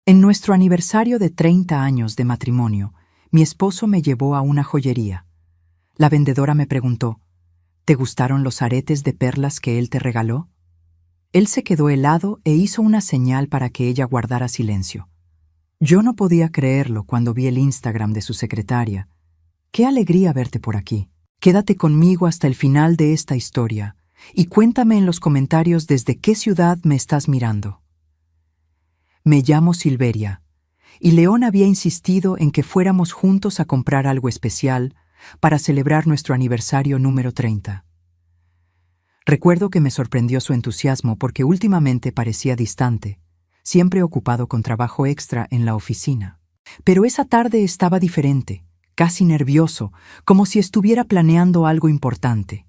En nuestro aniversario de 30 años de matrimonio, mi esposo me llevó a una joyería. La vendedora me preguntó, ¿te gustaron los aretes de perlas que él te regaló? Él se quedó helado e hizo una señal para que ella guardara silencio. Yo no podía creerlo cuando vi el Instagram de su secretaria. ¡Qué alegría verte por aquí! Quédate conmigo hasta el final de esta historia y cuéntame en los comentarios desde qué ciudad me estás mirando. Me llamo Silveria, y León había insistido en que fuéramos juntos a comprar algo especial para celebrar nuestro aniversario número 30. Recuerdo que me sorprendió su entusiasmo porque últimamente parecía distante, siempre ocupado con trabajo extra en la oficina. Pero esa tarde estaba diferente, casi nervioso, como si estuviera planeando algo importante.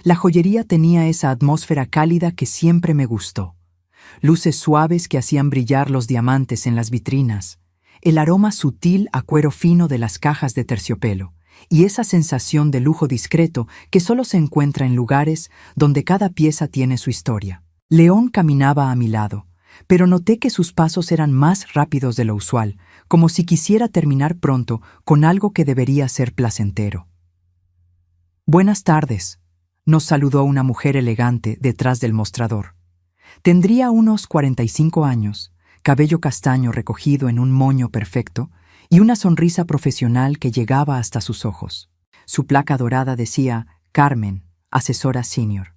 La joyería tenía esa atmósfera cálida que siempre me gustó. Luces suaves que hacían brillar los diamantes en las vitrinas, el aroma sutil a cuero fino de las cajas de terciopelo, y esa sensación de lujo discreto que solo se encuentra en lugares donde cada pieza tiene su historia. León caminaba a mi lado, pero noté que sus pasos eran más rápidos de lo usual, como si quisiera terminar pronto con algo que debería ser placentero. «Buenas tardes», nos saludó una mujer elegante detrás del mostrador. Tendría unos 45 años, cabello castaño recogido en un moño perfecto y una sonrisa profesional que llegaba hasta sus ojos. Su placa dorada decía Carmen, asesora senior.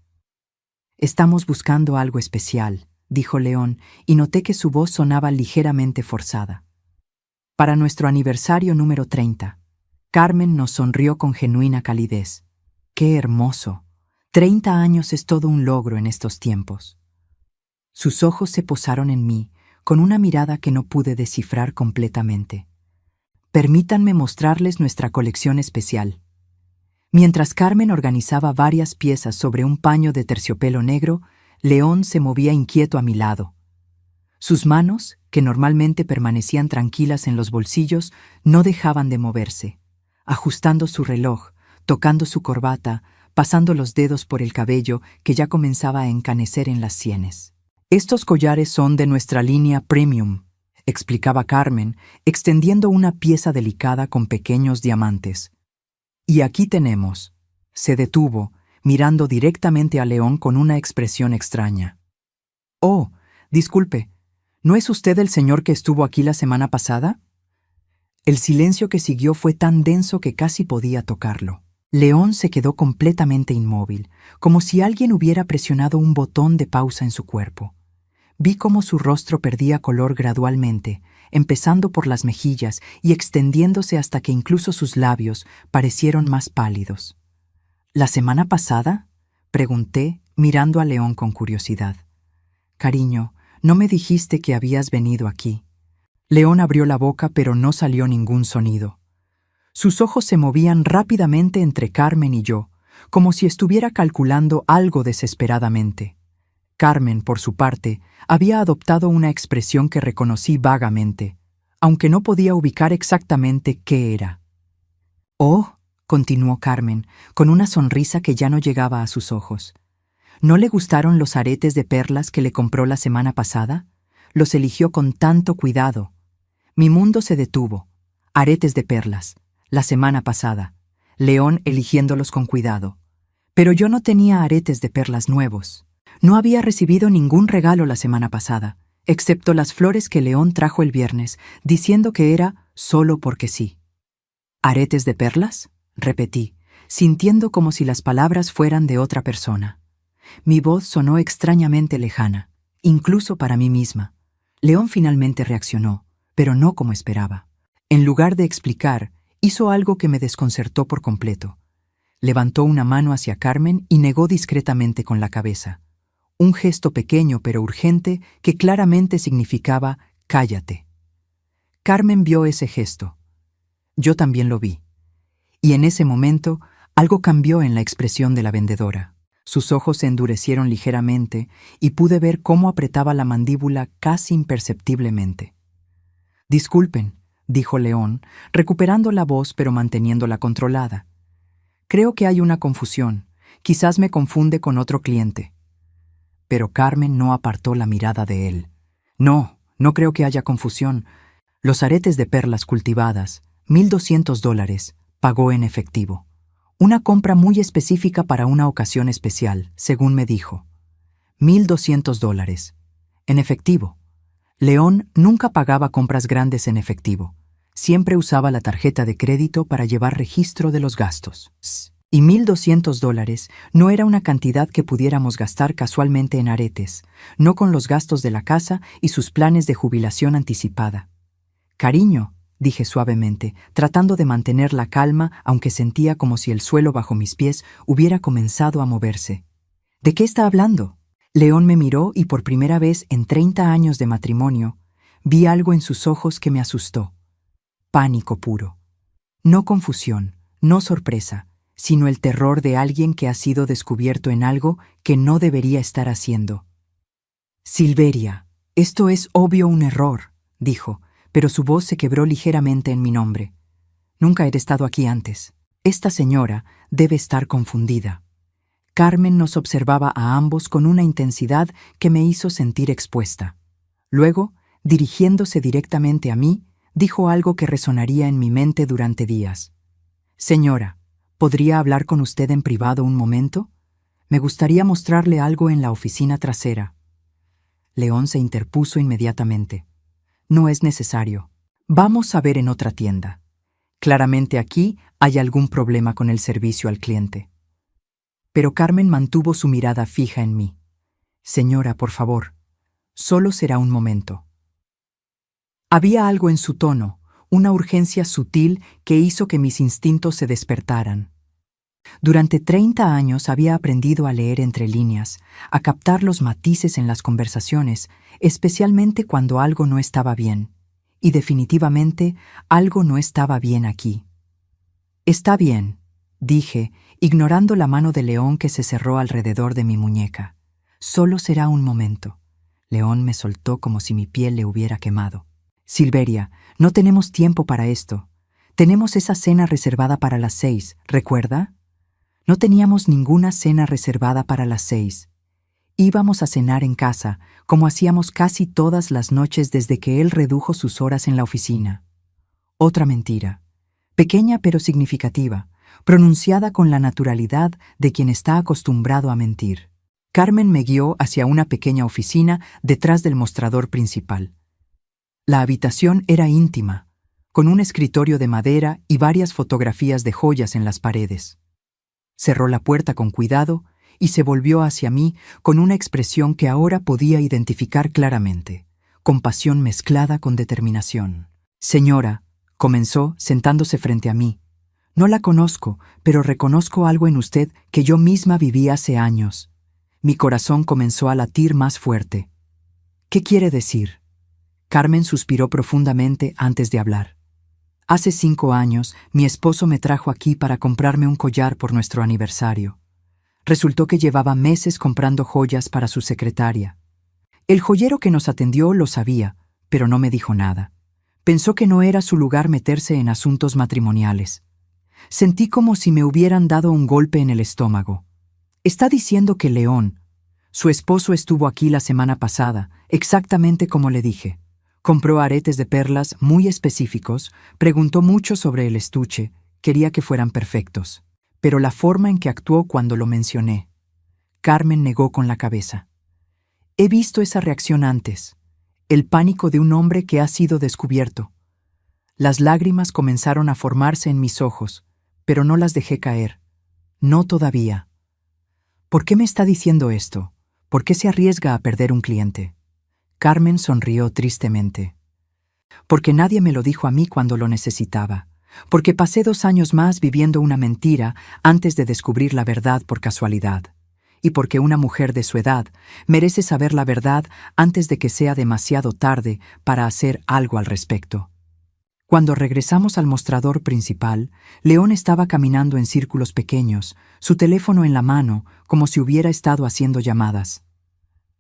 «Estamos buscando algo especial», dijo León, y noté que su voz sonaba ligeramente forzada. «Para nuestro aniversario número 30. Carmen nos sonrió con genuina calidez. «¡Qué hermoso! 30 años es todo un logro en estos tiempos». Sus ojos se posaron en mí, con una mirada que no pude descifrar completamente. «Permítanme mostrarles nuestra colección especial». Mientras Carmen organizaba varias piezas sobre un paño de terciopelo negro, León se movía inquieto a mi lado. Sus manos, que normalmente permanecían tranquilas en los bolsillos, no dejaban de moverse, ajustando su reloj, tocando su corbata, pasando los dedos por el cabello que ya comenzaba a encanecer en las sienes. «Estos collares son de nuestra línea Premium», explicaba Carmen, extendiendo una pieza delicada con pequeños diamantes. «Y aquí tenemos». Se detuvo, mirando directamente a León con una expresión extraña. «Oh, disculpe, ¿no es usted el señor que estuvo aquí la semana pasada?» El silencio que siguió fue tan denso que casi podía tocarlo. León se quedó completamente inmóvil, como si alguien hubiera presionado un botón de pausa en su cuerpo. Vi cómo su rostro perdía color gradualmente, empezando por las mejillas y extendiéndose hasta que incluso sus labios parecieron más pálidos. «¿La semana pasada?», pregunté, mirando a León con curiosidad. «Cariño, no me dijiste que habías venido aquí». León abrió la boca, pero no salió ningún sonido. Sus ojos se movían rápidamente entre Carmen y yo, como si estuviera calculando algo desesperadamente. Carmen, por su parte, había adoptado una expresión que reconocí vagamente, aunque no podía ubicar exactamente qué era. «Oh», continuó Carmen, con una sonrisa que ya no llegaba a sus ojos. «¿No le gustaron los aretes de perlas que le compró la semana pasada? Los eligió con tanto cuidado». Mi mundo se detuvo. Aretes de perlas, la semana pasada. León eligiéndolos con cuidado. Pero yo no tenía aretes de perlas nuevos. No había recibido ningún regalo la semana pasada, excepto las flores que León trajo el viernes, diciendo que era solo porque sí. «¿Aretes de perlas?», repetí, sintiendo como si las palabras fueran de otra persona. Mi voz sonó extrañamente lejana, incluso para mí misma. León finalmente reaccionó, pero no como esperaba. En lugar de explicar, hizo algo que me desconcertó por completo. Levantó una mano hacia Carmen y negó discretamente con la cabeza. Un gesto pequeño pero urgente que claramente significaba «cállate». Carmen vio ese gesto. Yo también lo vi. Y en ese momento, algo cambió en la expresión de la vendedora. Sus ojos se endurecieron ligeramente y pude ver cómo apretaba la mandíbula casi imperceptiblemente. «Disculpen», dijo León, recuperando la voz pero manteniéndola controlada. «Creo que hay una confusión. Quizás me confunde con otro cliente». Pero Carmen no apartó la mirada de él. «No, No creo que haya confusión. Los aretes de perlas cultivadas, $1,200, pagó en efectivo. Una compra muy específica para una ocasión especial, según me dijo. $1,200. En efectivo. León nunca pagaba compras grandes en efectivo. Siempre usaba la tarjeta de crédito para llevar registro de los gastos. Y $1,200 no era una cantidad que pudiéramos gastar casualmente en aretes, no con los gastos de la casa y sus planes de jubilación anticipada. Cariño, dije suavemente, tratando de mantener la calma, aunque sentía como si el suelo bajo mis pies hubiera comenzado a moverse. ¿De qué está hablando? León me miró y por primera vez en 30 años de matrimonio, vi algo en sus ojos que me asustó. Pánico puro. No confusión, no sorpresa, sino el terror de alguien que ha sido descubierto en algo que no debería estar haciendo. Silveria, esto es obvio un error, dijo, pero su voz se quebró ligeramente en mi nombre. Nunca he estado aquí antes. Esta señora debe estar confundida. Carmen nos observaba a ambos con una intensidad que me hizo sentir expuesta. Luego, dirigiéndose directamente a mí, dijo algo que resonaría en mi mente durante días. Señora, ¿podría hablar con usted en privado un momento? Me gustaría mostrarle algo en la oficina trasera. León se interpuso inmediatamente. No es necesario. Vamos a ver en otra tienda. Claramente aquí hay algún problema con el servicio al cliente. Pero Carmen mantuvo su mirada fija en mí. Señora, por favor, solo será un momento. Había algo en su tono, una urgencia sutil que hizo que mis instintos se despertaran. Durante 30 años había aprendido a leer entre líneas, a captar los matices en las conversaciones, especialmente cuando algo no estaba bien. Y definitivamente algo no estaba bien aquí. Está bien, dije, ignorando la mano de León que se cerró alrededor de mi muñeca. Solo será un momento. León me soltó como si mi piel le hubiera quemado. Silveria, no tenemos tiempo para esto. Tenemos esa cena reservada para las 6, ¿recuerda? No teníamos ninguna cena reservada para las 6. Íbamos a cenar en casa, como hacíamos casi todas las noches desde que él redujo sus horas en la oficina. Otra mentira, pequeña pero significativa, pronunciada con la naturalidad de quien está acostumbrado a mentir. Carmen me guió hacia una pequeña oficina detrás del mostrador principal. La habitación era íntima, con un escritorio de madera y varias fotografías de joyas en las paredes. Cerró la puerta con cuidado y se volvió hacia mí con una expresión que ahora podía identificar claramente, compasión mezclada con determinación. Señora, comenzó sentándose frente a mí. No la conozco, pero reconozco algo en usted que yo misma viví hace años. Mi corazón comenzó a latir más fuerte. ¿Qué quiere decir? Carmen suspiró profundamente antes de hablar. Hace 5 años, mi esposo me trajo aquí para comprarme un collar por nuestro aniversario. Resultó que llevaba meses comprando joyas para su secretaria. El joyero que nos atendió lo sabía, pero no me dijo nada. Pensó que no era su lugar meterse en asuntos matrimoniales. Sentí como si me hubieran dado un golpe en el estómago. Está diciendo que León, su esposo, estuvo aquí la semana pasada, exactamente como le dije. Compró aretes de perlas muy específicos, preguntó mucho sobre el estuche, quería que fueran perfectos. Pero la forma en que actuó cuando lo mencioné. Carmen negó con la cabeza. He visto esa reacción antes, el pánico de un hombre que ha sido descubierto. Las lágrimas comenzaron a formarse en mis ojos, pero no las dejé caer. No todavía. ¿Por qué me está diciendo esto? ¿Por qué se arriesga a perder un cliente? Carmen sonrió tristemente. Porque nadie me lo dijo a mí cuando lo necesitaba. Porque pasé 2 años más viviendo una mentira antes de descubrir la verdad por casualidad. Y porque una mujer de su edad merece saber la verdad antes de que sea demasiado tarde para hacer algo al respecto. Cuando regresamos al mostrador principal, León estaba caminando en círculos pequeños, su teléfono en la mano, como si hubiera estado haciendo llamadas.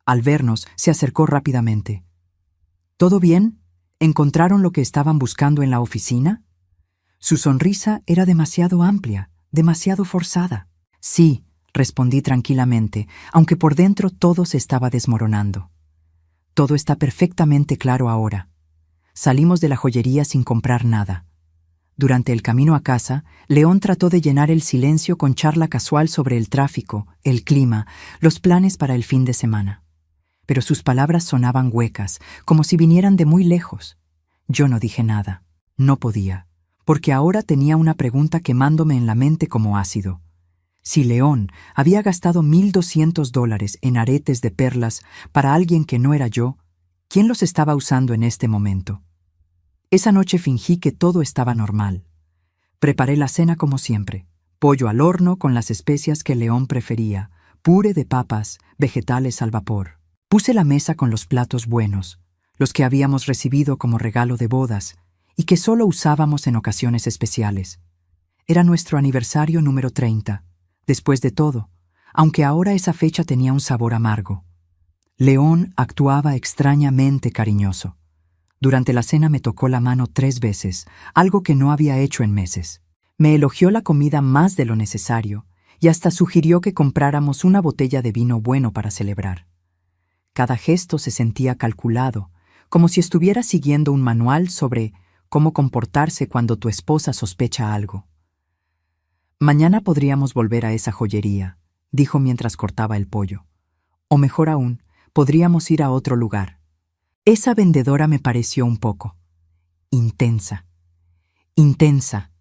Al vernos, se acercó rápidamente. ¿Todo bien? ¿Encontraron lo que estaban buscando en la oficina? Su sonrisa era demasiado amplia, demasiado forzada. Sí, respondí tranquilamente, aunque por dentro todo se estaba desmoronando. Todo está perfectamente claro ahora. Salimos de la joyería sin comprar nada. Durante el camino a casa, León trató de llenar el silencio con charla casual sobre el tráfico, el clima, los planes para el fin de semana. Pero sus palabras sonaban huecas, como si vinieran de muy lejos. Yo no dije nada. No podía, porque ahora tenía una pregunta quemándome en la mente como ácido. Si León había gastado $1,200 en aretes de perlas para alguien que no era yo, ¿quién los estaba usando en este momento? Esa noche fingí que todo estaba normal. Preparé la cena como siempre. Pollo al horno con las especias que León prefería, puré de papas, vegetales al vapor. Puse la mesa con los platos buenos, los que habíamos recibido como regalo de bodas y que solo usábamos en ocasiones especiales. Era nuestro aniversario número 30. Después de todo, aunque ahora esa fecha tenía un sabor amargo. León actuaba extrañamente cariñoso. Durante la cena me tocó la mano 3 veces, algo que no había hecho en meses. Me elogió la comida más de lo necesario y hasta sugirió que compráramos una botella de vino bueno para celebrar. Cada gesto se sentía calculado, como si estuviera siguiendo un manual sobre cómo comportarse cuando tu esposa sospecha algo. Mañana podríamos volver a esa joyería, dijo mientras cortaba el pollo. O mejor aún, podríamos ir a otro lugar. Esa vendedora me pareció un poco intensa. Intensa,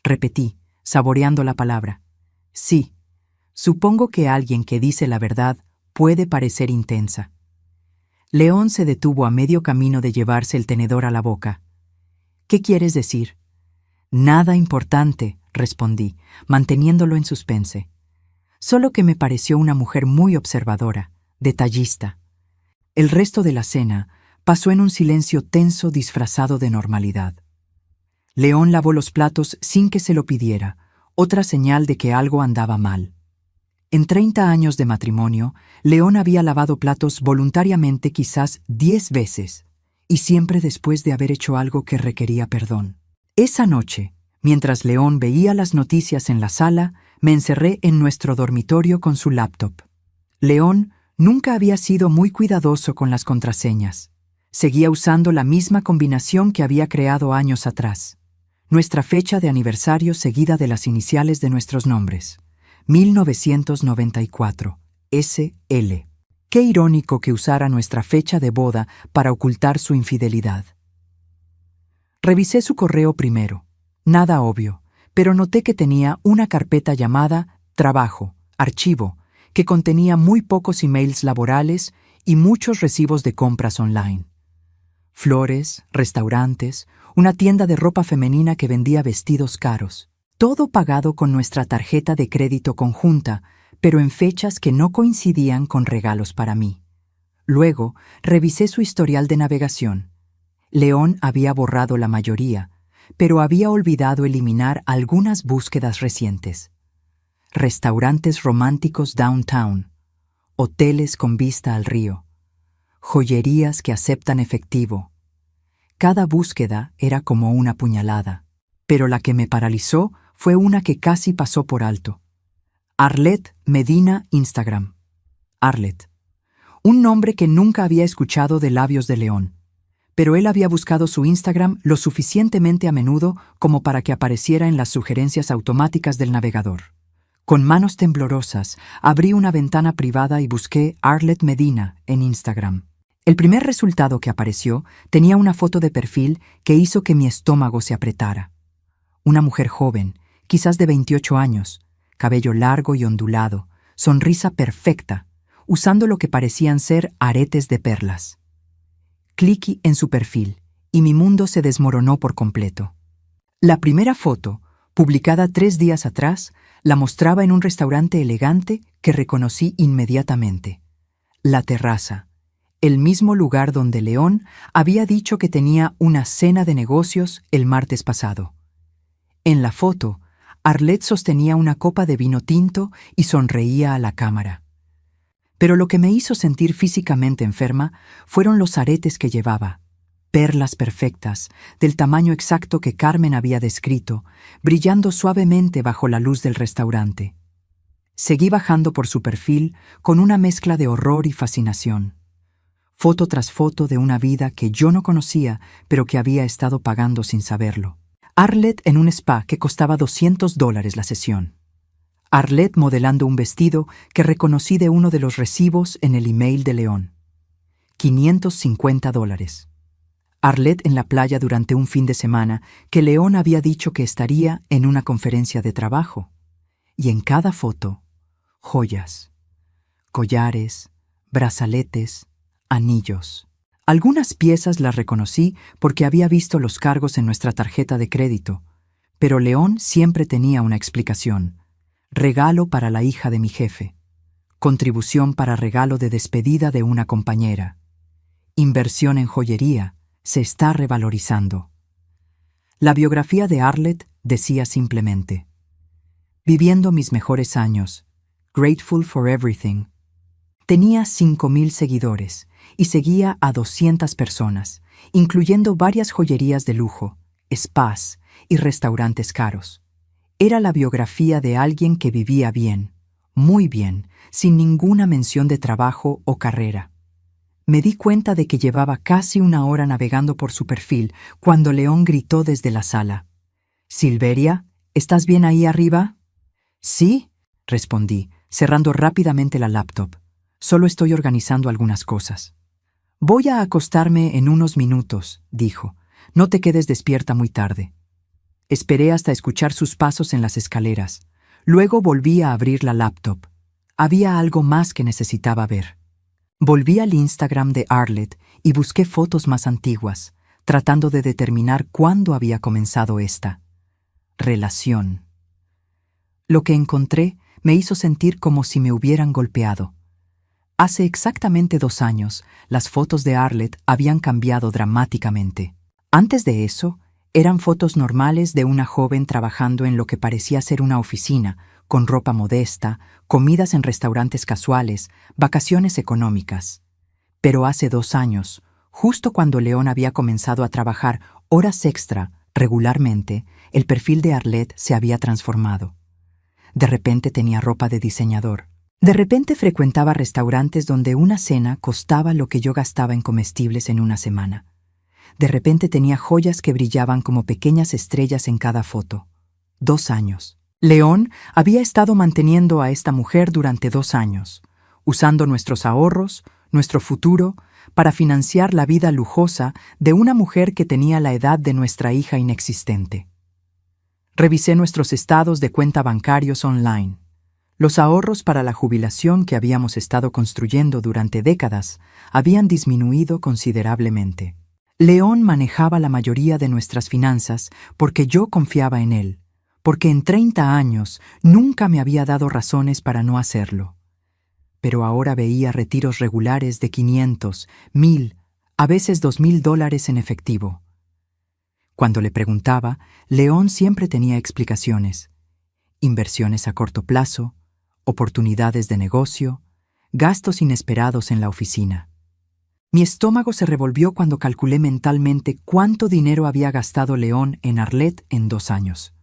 repetí, saboreando la palabra. Sí, supongo que alguien que dice la verdad puede parecer intensa. León se detuvo a medio camino de llevarse el tenedor a la boca. ¿Qué quieres decir? Nada importante, respondí, manteniéndolo en suspense. Solo que me pareció una mujer muy observadora, detallista. El resto de la cena pasó en un silencio tenso disfrazado de normalidad. León lavó los platos sin que se lo pidiera, otra señal de que algo andaba mal. En 30 años de matrimonio, León había lavado platos voluntariamente quizás 10 veces, y siempre después de haber hecho algo que requería perdón. Esa noche, mientras León veía las noticias en la sala, me encerré en nuestro dormitorio con su laptop. León nunca había sido muy cuidadoso con las contraseñas. Seguía usando la misma combinación que había creado años atrás. Nuestra fecha de aniversario seguida de las iniciales de nuestros nombres. 1994. SL. Qué irónico que usara nuestra fecha de boda para ocultar su infidelidad. Revisé su correo primero. Nada obvio, pero noté que tenía una carpeta llamada Trabajo, Archivo, que contenía muy pocos emails laborales y muchos recibos de compras online. Flores, restaurantes, una tienda de ropa femenina que vendía vestidos caros. Todo pagado con nuestra tarjeta de crédito conjunta, pero en fechas que no coincidían con regalos para mí. Luego, revisé su historial de navegación. León había borrado la mayoría, pero había olvidado eliminar algunas búsquedas recientes. Restaurantes románticos downtown, hoteles con vista al río, joyerías que aceptan efectivo. Cada búsqueda era como una puñalada, pero la que me paralizó fue una que casi pasó por alto. Arlette Medina Instagram. Arlette. Un nombre que nunca había escuchado de labios de León. Pero él había buscado su Instagram lo suficientemente a menudo como para que apareciera en las sugerencias automáticas del navegador. Con manos temblorosas, abrí una ventana privada y busqué Arlette Medina en Instagram. El primer resultado que apareció tenía una foto de perfil que hizo que mi estómago se apretara. Una mujer joven, quizás de 28 años, cabello largo y ondulado, sonrisa perfecta, usando lo que parecían ser aretes de perlas. Cliqué en su perfil y mi mundo se desmoronó por completo. La primera foto, publicada 3 días atrás, la mostraba en un restaurante elegante que reconocí inmediatamente. La Terraza, el mismo lugar donde León había dicho que tenía una cena de negocios el martes pasado. En la foto, Arlette sostenía una copa de vino tinto y sonreía a la cámara. Pero lo que me hizo sentir físicamente enferma fueron los aretes que llevaba, perlas perfectas, del tamaño exacto que Carmen había descrito, brillando suavemente bajo la luz del restaurante. Seguí bajando por su perfil con una mezcla de horror y fascinación. foto tras foto de una vida que yo no conocía, pero que había estado pagando sin saberlo. Arlette en un spa que costaba $200 la sesión. Arlette modelando un vestido que reconocí de uno de los recibos en el email de León. $550. Arlette en la playa durante un fin de semana que León había dicho que estaría en una conferencia de trabajo. Y en cada foto, joyas, collares, brazaletes, anillos. Algunas piezas las reconocí porque había visto los cargos en nuestra tarjeta de crédito, pero León siempre tenía una explicación. Regalo para la hija de mi jefe. Contribución para regalo de despedida de una compañera. Inversión en joyería. Se está revalorizando. La biografía de Arlette decía simplemente: viviendo mis mejores años. Grateful for everything. Tenía 5,000 seguidores y seguía a 200 personas, incluyendo varias joyerías de lujo, spas y restaurantes caros. Era la biografía de alguien que vivía bien, muy bien, sin ninguna mención de trabajo o carrera. Me di cuenta de que llevaba casi una hora navegando por su perfil cuando León gritó desde la sala: «Silveria, ¿estás bien ahí arriba?» «Sí», respondí, cerrando rápidamente la laptop. «Solo estoy organizando algunas cosas». «Voy a acostarme en unos minutos», dijo. «No te quedes despierta muy tarde». Esperé hasta escuchar sus pasos en las escaleras. Luego volví a abrir la laptop. Había algo más que necesitaba ver. Volví al Instagram de Arlette y busqué fotos más antiguas, tratando de determinar cuándo había comenzado esta relación. Lo que encontré me hizo sentir como si me hubieran golpeado. Hace exactamente 2 años, las fotos de Arlette habían cambiado dramáticamente. Antes de eso, eran fotos normales de una joven trabajando en lo que parecía ser una oficina, con ropa modesta, comidas en restaurantes casuales, vacaciones económicas. Pero hace 2 años, justo cuando León había comenzado a trabajar horas extra regularmente, el perfil de Arlette se había transformado. De repente tenía ropa de diseñador. De repente frecuentaba restaurantes donde una cena costaba lo que yo gastaba en comestibles en una semana. De repente tenía joyas que brillaban como pequeñas estrellas en cada foto. 2 años. León había estado manteniendo a esta mujer durante 2 años, usando nuestros ahorros, nuestro futuro, para financiar la vida lujosa de una mujer que tenía la edad de nuestra hija inexistente. Revisé nuestros estados de cuenta bancarios online. Los ahorros para la jubilación que habíamos estado construyendo durante décadas habían disminuido considerablemente. León manejaba la mayoría de nuestras finanzas porque yo confiaba en él, porque en 30 años nunca me había dado razones para no hacerlo. Pero ahora veía retiros regulares de 500, 1,000, a veces $2,000 en efectivo. Cuando le preguntaba, León siempre tenía explicaciones. Inversiones a corto plazo, oportunidades de negocio, gastos inesperados en la oficina. Mi estómago se revolvió cuando calculé mentalmente cuánto dinero había gastado León en Arlette en 2 años.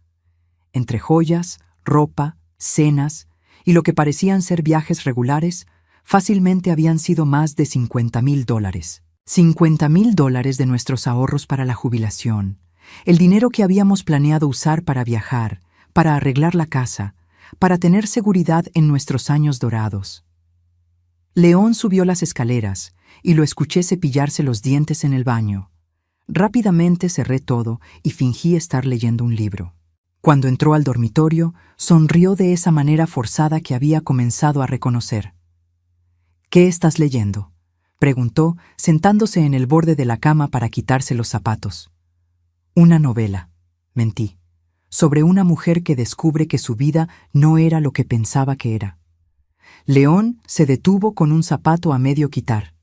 Entre joyas, ropa, cenas y lo que parecían ser viajes regulares, fácilmente habían sido más de $50,000. $50,000 de nuestros ahorros para la jubilación, el dinero que habíamos planeado usar para viajar, para arreglar la casa, para tener seguridad en nuestros años dorados. León subió las escaleras y lo escuché cepillarse los dientes en el baño. Rápidamente cerré todo y fingí estar leyendo un libro. Cuando entró al dormitorio, sonrió de esa manera forzada que había comenzado a reconocer. «¿Qué estás leyendo?», preguntó, sentándose en el borde de la cama para quitarse los zapatos. «Una novela», mentí, sobre una mujer que descubre que su vida no era lo que pensaba que era. León se detuvo con un zapato a medio quitar.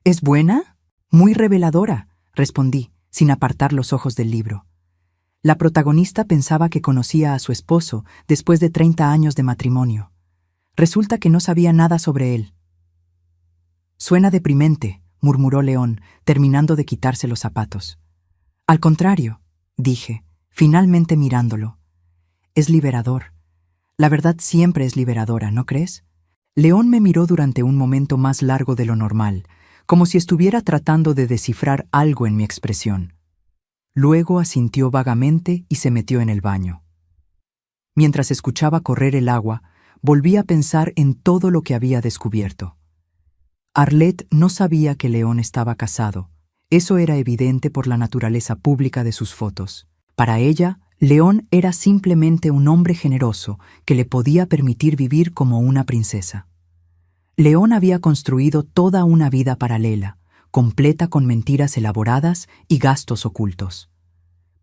«¿Es buena?». «Muy reveladora», respondí, sin apartar los ojos del libro. La protagonista pensaba que conocía a su esposo después de 30 años de matrimonio. Resulta que no sabía nada sobre él. «Suena deprimente», murmuró León, terminando de quitarse los zapatos. «Al contrario», dije, finalmente mirándolo. «Es liberador. La verdad siempre es liberadora, ¿no crees?». León me miró durante un momento más largo de lo normal, como si estuviera tratando de descifrar algo en mi expresión. Luego asintió vagamente y se metió en el baño. Mientras escuchaba correr el agua, volví a pensar en todo lo que había descubierto. Arlette no sabía que León estaba casado. Eso era evidente por la naturaleza pública de sus fotos. Para ella, León era simplemente un hombre generoso que le podía permitir vivir como una princesa. León había construido toda una vida paralela, completa con mentiras elaboradas y gastos ocultos.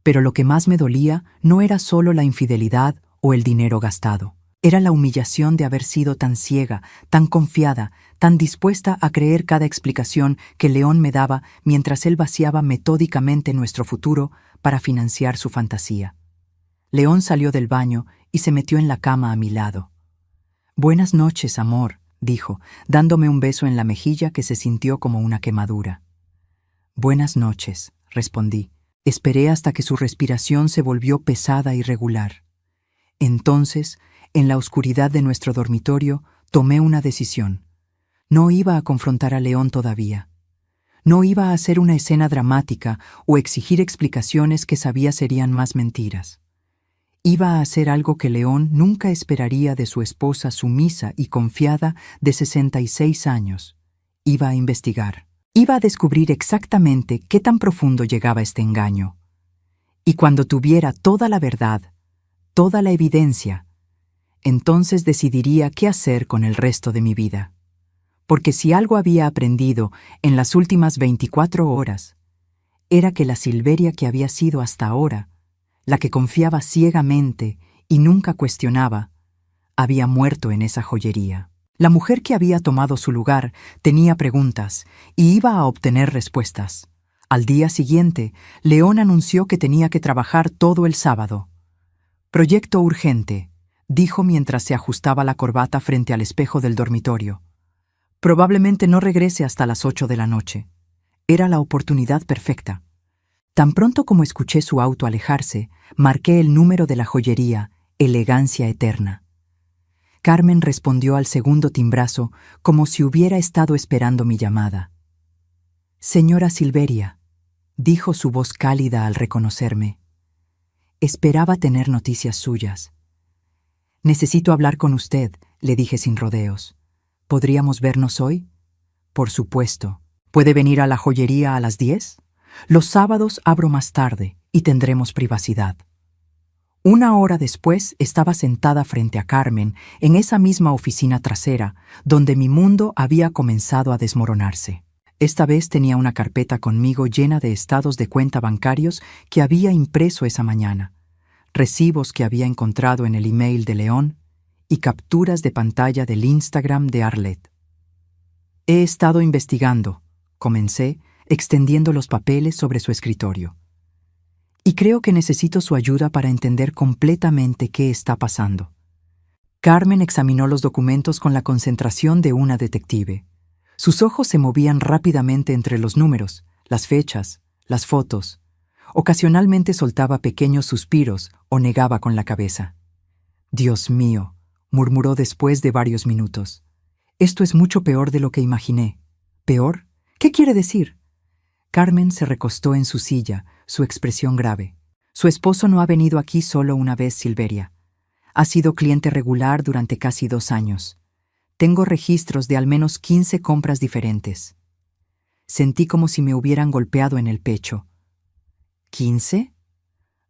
Pero lo que más me dolía no era solo la infidelidad o el dinero gastado. Era la humillación de haber sido tan ciega, tan confiada, tan dispuesta a creer cada explicación que León me daba mientras él vaciaba metódicamente nuestro futuro para financiar su fantasía. León salió del baño y se metió en la cama a mi lado. «Buenas noches, amor», dijo, dándome un beso en la mejilla que se sintió como una quemadura. «Buenas noches», respondí. Esperé hasta que su respiración se volvió pesada y regular. Entonces, en la oscuridad de nuestro dormitorio, tomé una decisión. No iba a confrontar a León todavía. No iba a hacer una escena dramática o exigir explicaciones que sabía serían más mentiras. Iba a hacer algo que León nunca esperaría de su esposa sumisa y confiada de 66 años. Iba a investigar. Iba a descubrir exactamente qué tan profundo llegaba este engaño. Y cuando tuviera toda la verdad, toda la evidencia, entonces decidiría qué hacer con el resto de mi vida. Porque si algo había aprendido en las últimas 24 horas, era que la Silveria que había sido hasta ahora, la que confiaba ciegamente y nunca cuestionaba, había muerto en esa joyería. La mujer que había tomado su lugar tenía preguntas y iba a obtener respuestas. Al día siguiente, León anunció que tenía que trabajar todo el sábado. «Proyecto urgente», dijo mientras se ajustaba la corbata frente al espejo del dormitorio. «Probablemente no regrese hasta las 8 de la noche». Era la oportunidad perfecta. Tan pronto como escuché su auto alejarse, marqué el número de la joyería, Elegancia Eterna. Carmen respondió al segundo timbrazo como si hubiera estado esperando mi llamada. «Señora Silveria», dijo su voz cálida al reconocerme. «Esperaba tener noticias suyas». «Necesito hablar con usted», le dije sin rodeos. «¿Podríamos vernos hoy?» «Por supuesto. ¿Puede venir a la joyería a las 10? Los sábados abro más tarde y tendremos privacidad». Una hora después estaba sentada frente a Carmen en esa misma oficina trasera donde mi mundo había comenzado a desmoronarse. Esta vez tenía una carpeta conmigo llena de estados de cuenta bancarios que había impreso esa mañana, recibos que había encontrado en el email de León y capturas de pantalla del Instagram de Arlette. «He estado investigando», comencé, extendiendo los papeles sobre su escritorio. «Y creo que necesito su ayuda para entender completamente qué está pasando». Carmen examinó los documentos con la concentración de una detective. Sus ojos se movían rápidamente entre los números, las fechas, las fotos. Ocasionalmente soltaba pequeños suspiros o negaba con la cabeza. «Dios mío», murmuró después de varios minutos. «Esto es mucho peor de lo que imaginé». «¿Peor? ¿Qué quiere decir?» Carmen se recostó en su silla, su expresión grave. «Su esposo no ha venido aquí solo una vez, Silveria. Ha sido cliente regular durante casi 2 años. Tengo registros de al menos 15 compras diferentes». Sentí como si me hubieran golpeado en el pecho. ¿15?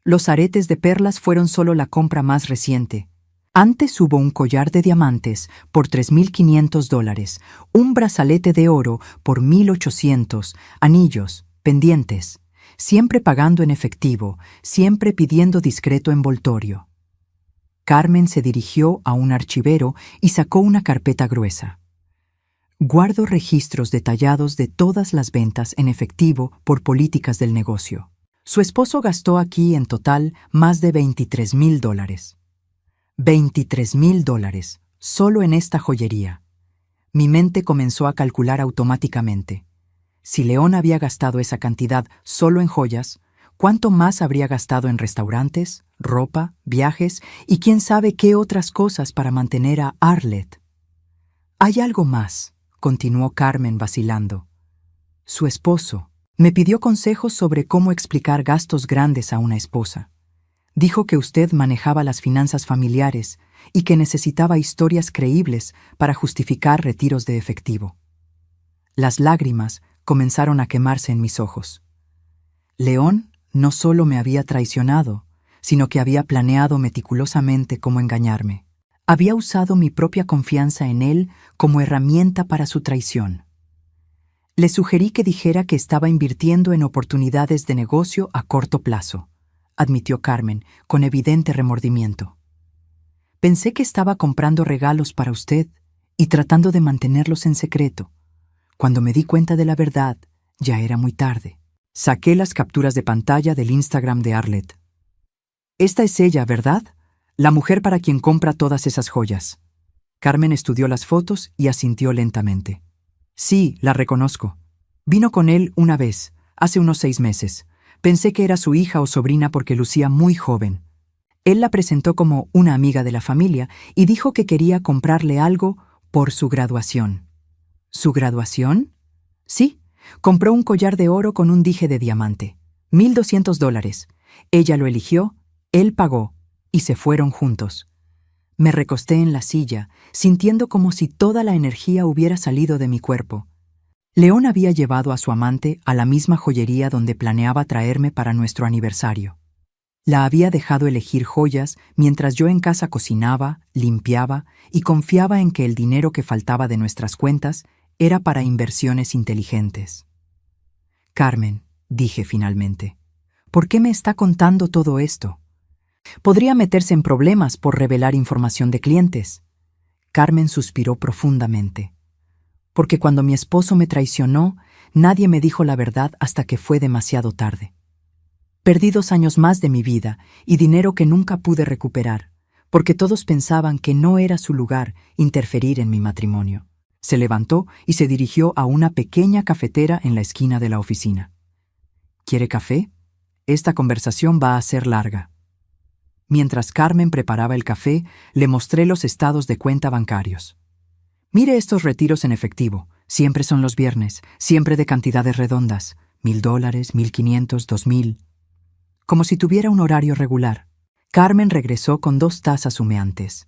Los aretes de perlas fueron solo la compra más reciente. Antes hubo un collar de diamantes por $3,500, un brazalete de oro por $1,800, anillos, pendientes, siempre pagando en efectivo, siempre pidiendo discreto envoltorio. Carmen se dirigió a un archivero y sacó una carpeta gruesa. «Guardo registros detallados de todas las ventas en efectivo por políticas del negocio. Su esposo gastó aquí en total más de $23,000. $23,000, solo en esta joyería». Mi mente comenzó a calcular automáticamente. Si León había gastado esa cantidad solo en joyas, ¿cuánto más habría gastado en restaurantes, ropa, viajes y quién sabe qué otras cosas para mantener a Arlette? «Hay algo más», continuó Carmen vacilando. Su esposo me pidió consejos sobre cómo explicar gastos grandes a una esposa. Dijo que usted manejaba las finanzas familiares y que necesitaba historias creíbles para justificar retiros de efectivo. Las lágrimas comenzaron a quemarse en mis ojos. León no solo me había traicionado, sino que había planeado meticulosamente cómo engañarme. Había usado mi propia confianza en él como herramienta para su traición. Le sugerí que dijera que estaba invirtiendo en oportunidades de negocio a corto plazo, admitió Carmen, con evidente remordimiento. Pensé que estaba comprando regalos para usted y tratando de mantenerlos en secreto. Cuando me di cuenta de la verdad, ya era muy tarde. Saqué las capturas de pantalla del Instagram de Arlette. Esta es ella, ¿verdad? La mujer para quien compra todas esas joyas. Carmen estudió las fotos y asintió lentamente. Sí, la reconozco. Vino con él una vez, hace unos 6 meses. Pensé que era su hija o sobrina porque lucía muy joven. Él la presentó como una amiga de la familia y dijo que quería comprarle algo por su graduación. ¿Su graduación? Sí, compró un collar de oro con un dije de diamante. $1,200. Ella lo eligió, él pagó, y se fueron juntos. Me recosté en la silla, sintiendo como si toda la energía hubiera salido de mi cuerpo. León había llevado a su amante a la misma joyería donde planeaba traerme para nuestro aniversario. La había dejado elegir joyas mientras yo en casa cocinaba, limpiaba y confiaba en que el dinero que faltaba de nuestras cuentas era para inversiones inteligentes. Carmen, dije finalmente, ¿por qué me está contando todo esto? Podría meterse en problemas por revelar información de clientes. Carmen suspiró profundamente. Porque cuando mi esposo me traicionó, nadie me dijo la verdad hasta que fue demasiado tarde. Perdí 2 años más de mi vida y dinero que nunca pude recuperar, porque todos pensaban que no era su lugar interferir en mi matrimonio. Se levantó y se dirigió a una pequeña cafetera en la esquina de la oficina. ¿Quiere café? Esta conversación va a ser larga. Mientras Carmen preparaba el café, le mostré los estados de cuenta bancarios. Mire estos retiros en efectivo. Siempre son los viernes, siempre de cantidades redondas. $1,000, 1,500, 2,000. Como si tuviera un horario regular. Carmen regresó con 2 tazas humeantes.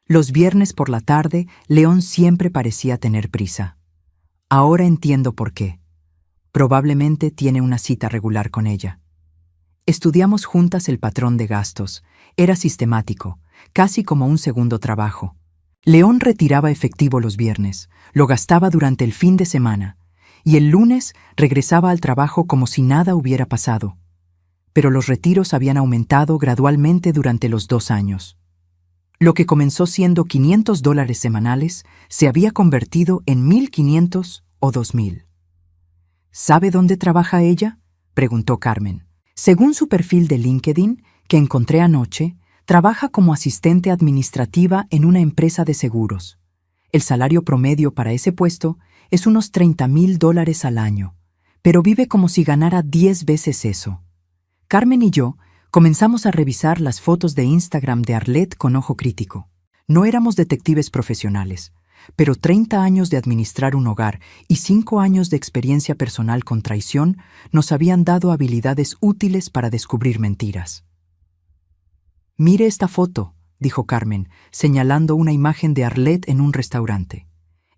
Los viernes por la tarde, León siempre parecía tener prisa. Ahora entiendo por qué. Probablemente tiene una cita regular con ella. Estudiamos juntas el patrón de gastos. Era sistemático, casi como un segundo trabajo. León retiraba efectivo los viernes, lo gastaba durante el fin de semana, y el lunes regresaba al trabajo como si nada hubiera pasado. Pero los retiros habían aumentado gradualmente durante los 2 años. Lo que comenzó siendo $500 semanales se había convertido en 1,500 o 2,000. ¿Sabe dónde trabaja ella?, preguntó Carmen. Según su perfil de LinkedIn, que encontré anoche, trabaja como asistente administrativa en una empresa de seguros. El salario promedio para ese puesto es unos $30,000 al año, pero vive como si ganara 10 veces eso. Carmen y yo comenzamos a revisar las fotos de Instagram de Arlette con ojo crítico. No éramos detectives profesionales, pero 30 años de administrar un hogar y 5 años de experiencia personal con traición nos habían dado habilidades útiles para descubrir mentiras. «Mire esta foto», dijo Carmen, señalando una imagen de Arlette en un restaurante.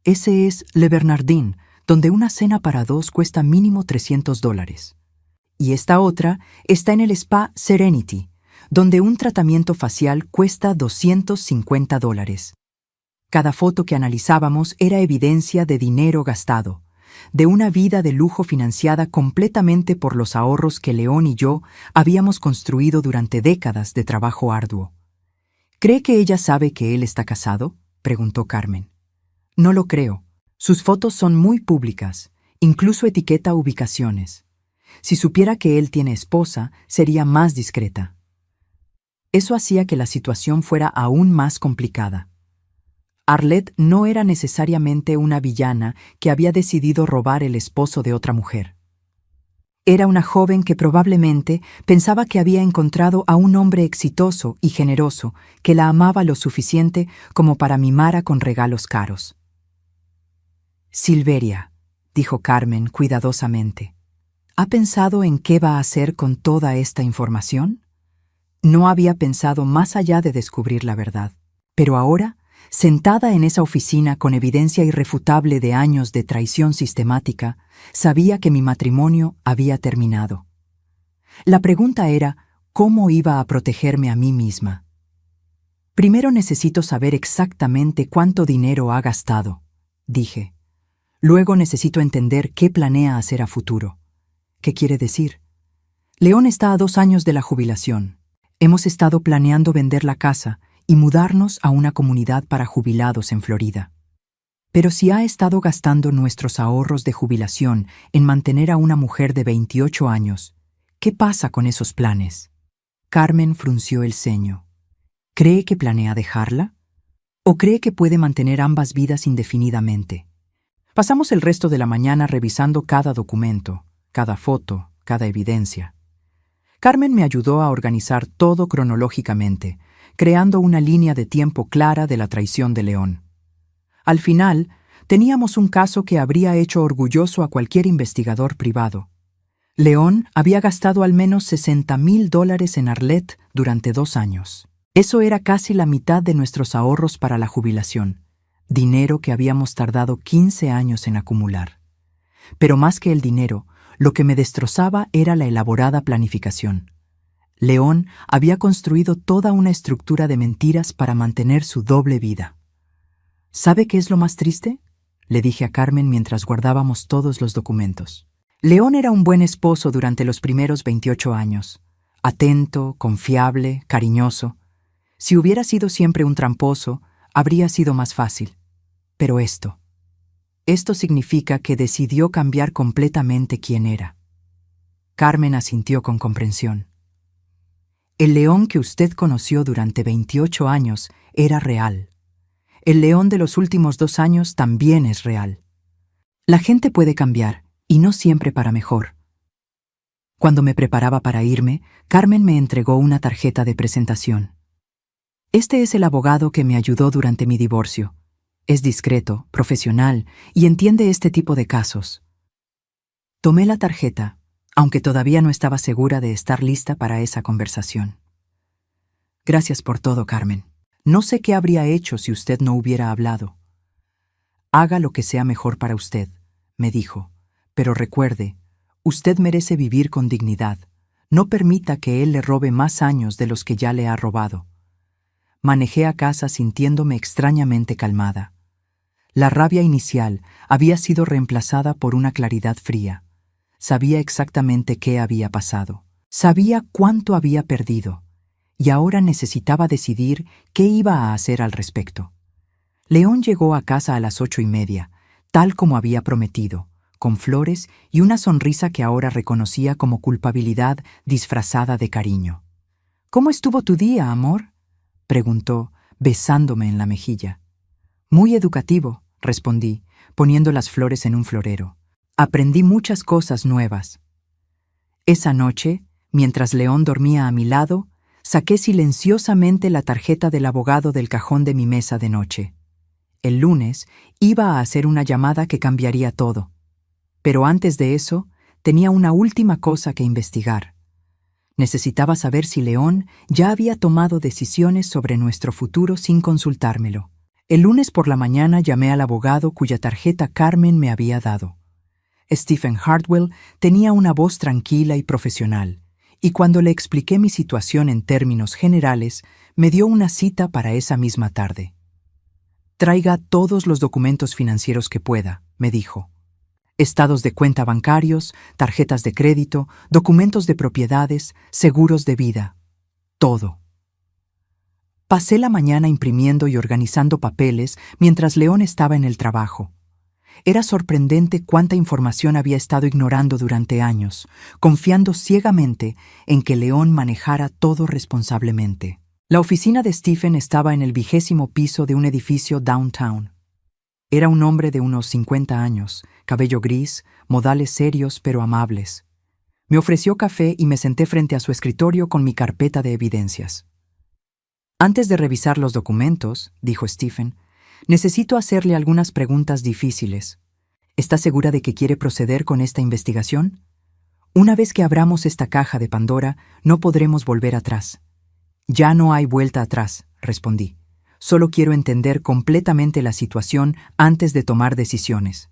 «Ese es Le Bernardin, donde una cena para 2 cuesta mínimo $300. Y esta otra está en el spa Serenity, donde un tratamiento facial cuesta $250. Cada foto que analizábamos era evidencia de dinero gastado, de una vida de lujo financiada completamente por los ahorros que León y yo habíamos construido durante décadas de trabajo arduo. ¿Cree que ella sabe que él está casado?, preguntó Carmen. No lo creo. Sus fotos son muy públicas, incluso etiqueta ubicaciones. Si supiera que él tiene esposa, sería más discreta. Eso hacía que la situación fuera aún más complicada. Arlette no era necesariamente una villana que había decidido robar el esposo de otra mujer. Era una joven que probablemente pensaba que había encontrado a un hombre exitoso y generoso que la amaba lo suficiente como para mimara con regalos caros. Silveria, dijo Carmen cuidadosamente. ¿Ha pensado en qué va a hacer con toda esta información? No había pensado más allá de descubrir la verdad. Pero ahora, sentada en esa oficina con evidencia irrefutable de años de traición sistemática, sabía que mi matrimonio había terminado. La pregunta era, ¿cómo iba a protegerme a mí misma? Primero necesito saber exactamente cuánto dinero ha gastado, dije. Luego necesito entender qué planea hacer a futuro. ¿Qué quiere decir? León está a 2 años de la jubilación. Hemos estado planeando vender la casa y mudarnos a una comunidad para jubilados en Florida. Pero si ha estado gastando nuestros ahorros de jubilación en mantener a una mujer de 28 años, ¿qué pasa con esos planes? Carmen frunció el ceño. ¿Cree que planea dejarla? ¿O cree que puede mantener ambas vidas indefinidamente? Pasamos el resto de la mañana revisando cada documento, cada foto, cada evidencia. Carmen me ayudó a organizar todo cronológicamente, creando una línea de tiempo clara de la traición de León. Al final, teníamos un caso que habría hecho orgulloso a cualquier investigador privado. León había gastado al menos $60,000 en Arlette durante 2 años. Eso era casi la mitad de nuestros ahorros para la jubilación, dinero que habíamos tardado 15 años en acumular. Pero más que el dinero, lo que me destrozaba era la elaborada planificación. León había construido toda una estructura de mentiras para mantener su doble vida. ¿Sabe qué es lo más triste?, le dije a Carmen mientras guardábamos todos los documentos. León era un buen esposo durante los primeros 28 años. Atento, confiable, cariñoso. Si hubiera sido siempre un tramposo, habría sido más fácil. Pero esto significa que decidió cambiar completamente quién era. Carmen asintió con comprensión. El León que usted conoció durante 28 años era real. El León de los últimos 2 años también es real. La gente puede cambiar, y no siempre para mejor. Cuando me preparaba para irme, Carmen me entregó una tarjeta de presentación. Este es el abogado que me ayudó durante mi divorcio. Es discreto, profesional y entiende este tipo de casos. Tomé la tarjeta, aunque todavía no estaba segura de estar lista para esa conversación. Gracias por todo, Carmen. No sé qué habría hecho si usted no hubiera hablado. Haga lo que sea mejor para usted, me dijo, pero recuerde, usted merece vivir con dignidad. No permita que él le robe más años de los que ya le ha robado. Manejé a casa sintiéndome extrañamente calmada. La rabia inicial había sido reemplazada por una claridad fría. Sabía exactamente qué había pasado. Sabía cuánto había perdido. Y ahora necesitaba decidir qué iba a hacer al respecto. León llegó a casa a las 8:30, tal como había prometido, con flores y una sonrisa que ahora reconocía como culpabilidad disfrazada de cariño. «¿Cómo estuvo tu día, amor?», preguntó, besándome en la mejilla. «Muy educativo», respondí, poniendo las flores en un florero. «Aprendí muchas cosas nuevas». Esa noche, mientras León dormía a mi lado, saqué silenciosamente la tarjeta del abogado del cajón de mi mesa de noche. El lunes iba a hacer una llamada que cambiaría todo. Pero antes de eso, tenía una última cosa que investigar. Necesitaba saber si León ya había tomado decisiones sobre nuestro futuro sin consultármelo. El lunes por la mañana llamé al abogado cuya tarjeta Carmen me había dado. Stephen Hartwell tenía una voz tranquila y profesional, y cuando le expliqué mi situación en términos generales, me dio una cita para esa misma tarde. «Traiga todos los documentos financieros que pueda», me dijo. Estados de cuenta bancarios, tarjetas de crédito, documentos de propiedades, seguros de vida. Todo. Pasé la mañana imprimiendo y organizando papeles mientras León estaba en el trabajo. Era sorprendente cuánta información había estado ignorando durante años, confiando ciegamente en que León manejara todo responsablemente. La oficina de Stephen estaba en el 20º piso de un edificio downtown. Era un hombre de unos 50 años, cabello gris, modales serios pero amables. Me ofreció café y me senté frente a su escritorio con mi carpeta de evidencias. «Antes de revisar los documentos», dijo Stephen, «necesito hacerle algunas preguntas difíciles. ¿Está segura de que quiere proceder con esta investigación? Una vez que abramos esta caja de Pandora, no podremos volver atrás. Ya no hay vuelta atrás, respondí. Solo quiero entender completamente la situación antes de tomar decisiones.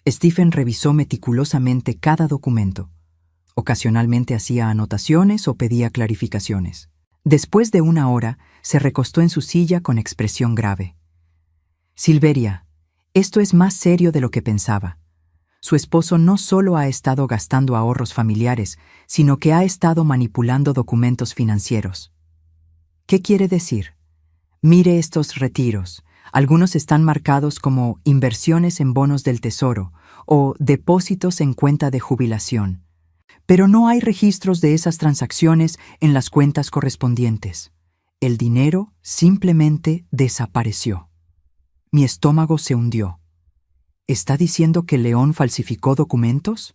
Stephen revisó meticulosamente cada documento. Ocasionalmente hacía anotaciones o pedía clarificaciones. Después de una hora, se recostó en su silla con expresión grave. Silveria, esto es más serio de lo que pensaba. Su esposo no solo ha estado gastando ahorros familiares, sino que ha estado manipulando documentos financieros. ¿Qué quiere decir? Mire estos retiros. Algunos están marcados como inversiones en bonos del tesoro o depósitos en cuenta de jubilación. Pero no hay registros de esas transacciones en las cuentas correspondientes. El dinero simplemente desapareció. Mi estómago se hundió. ¿Está diciendo que León falsificó documentos?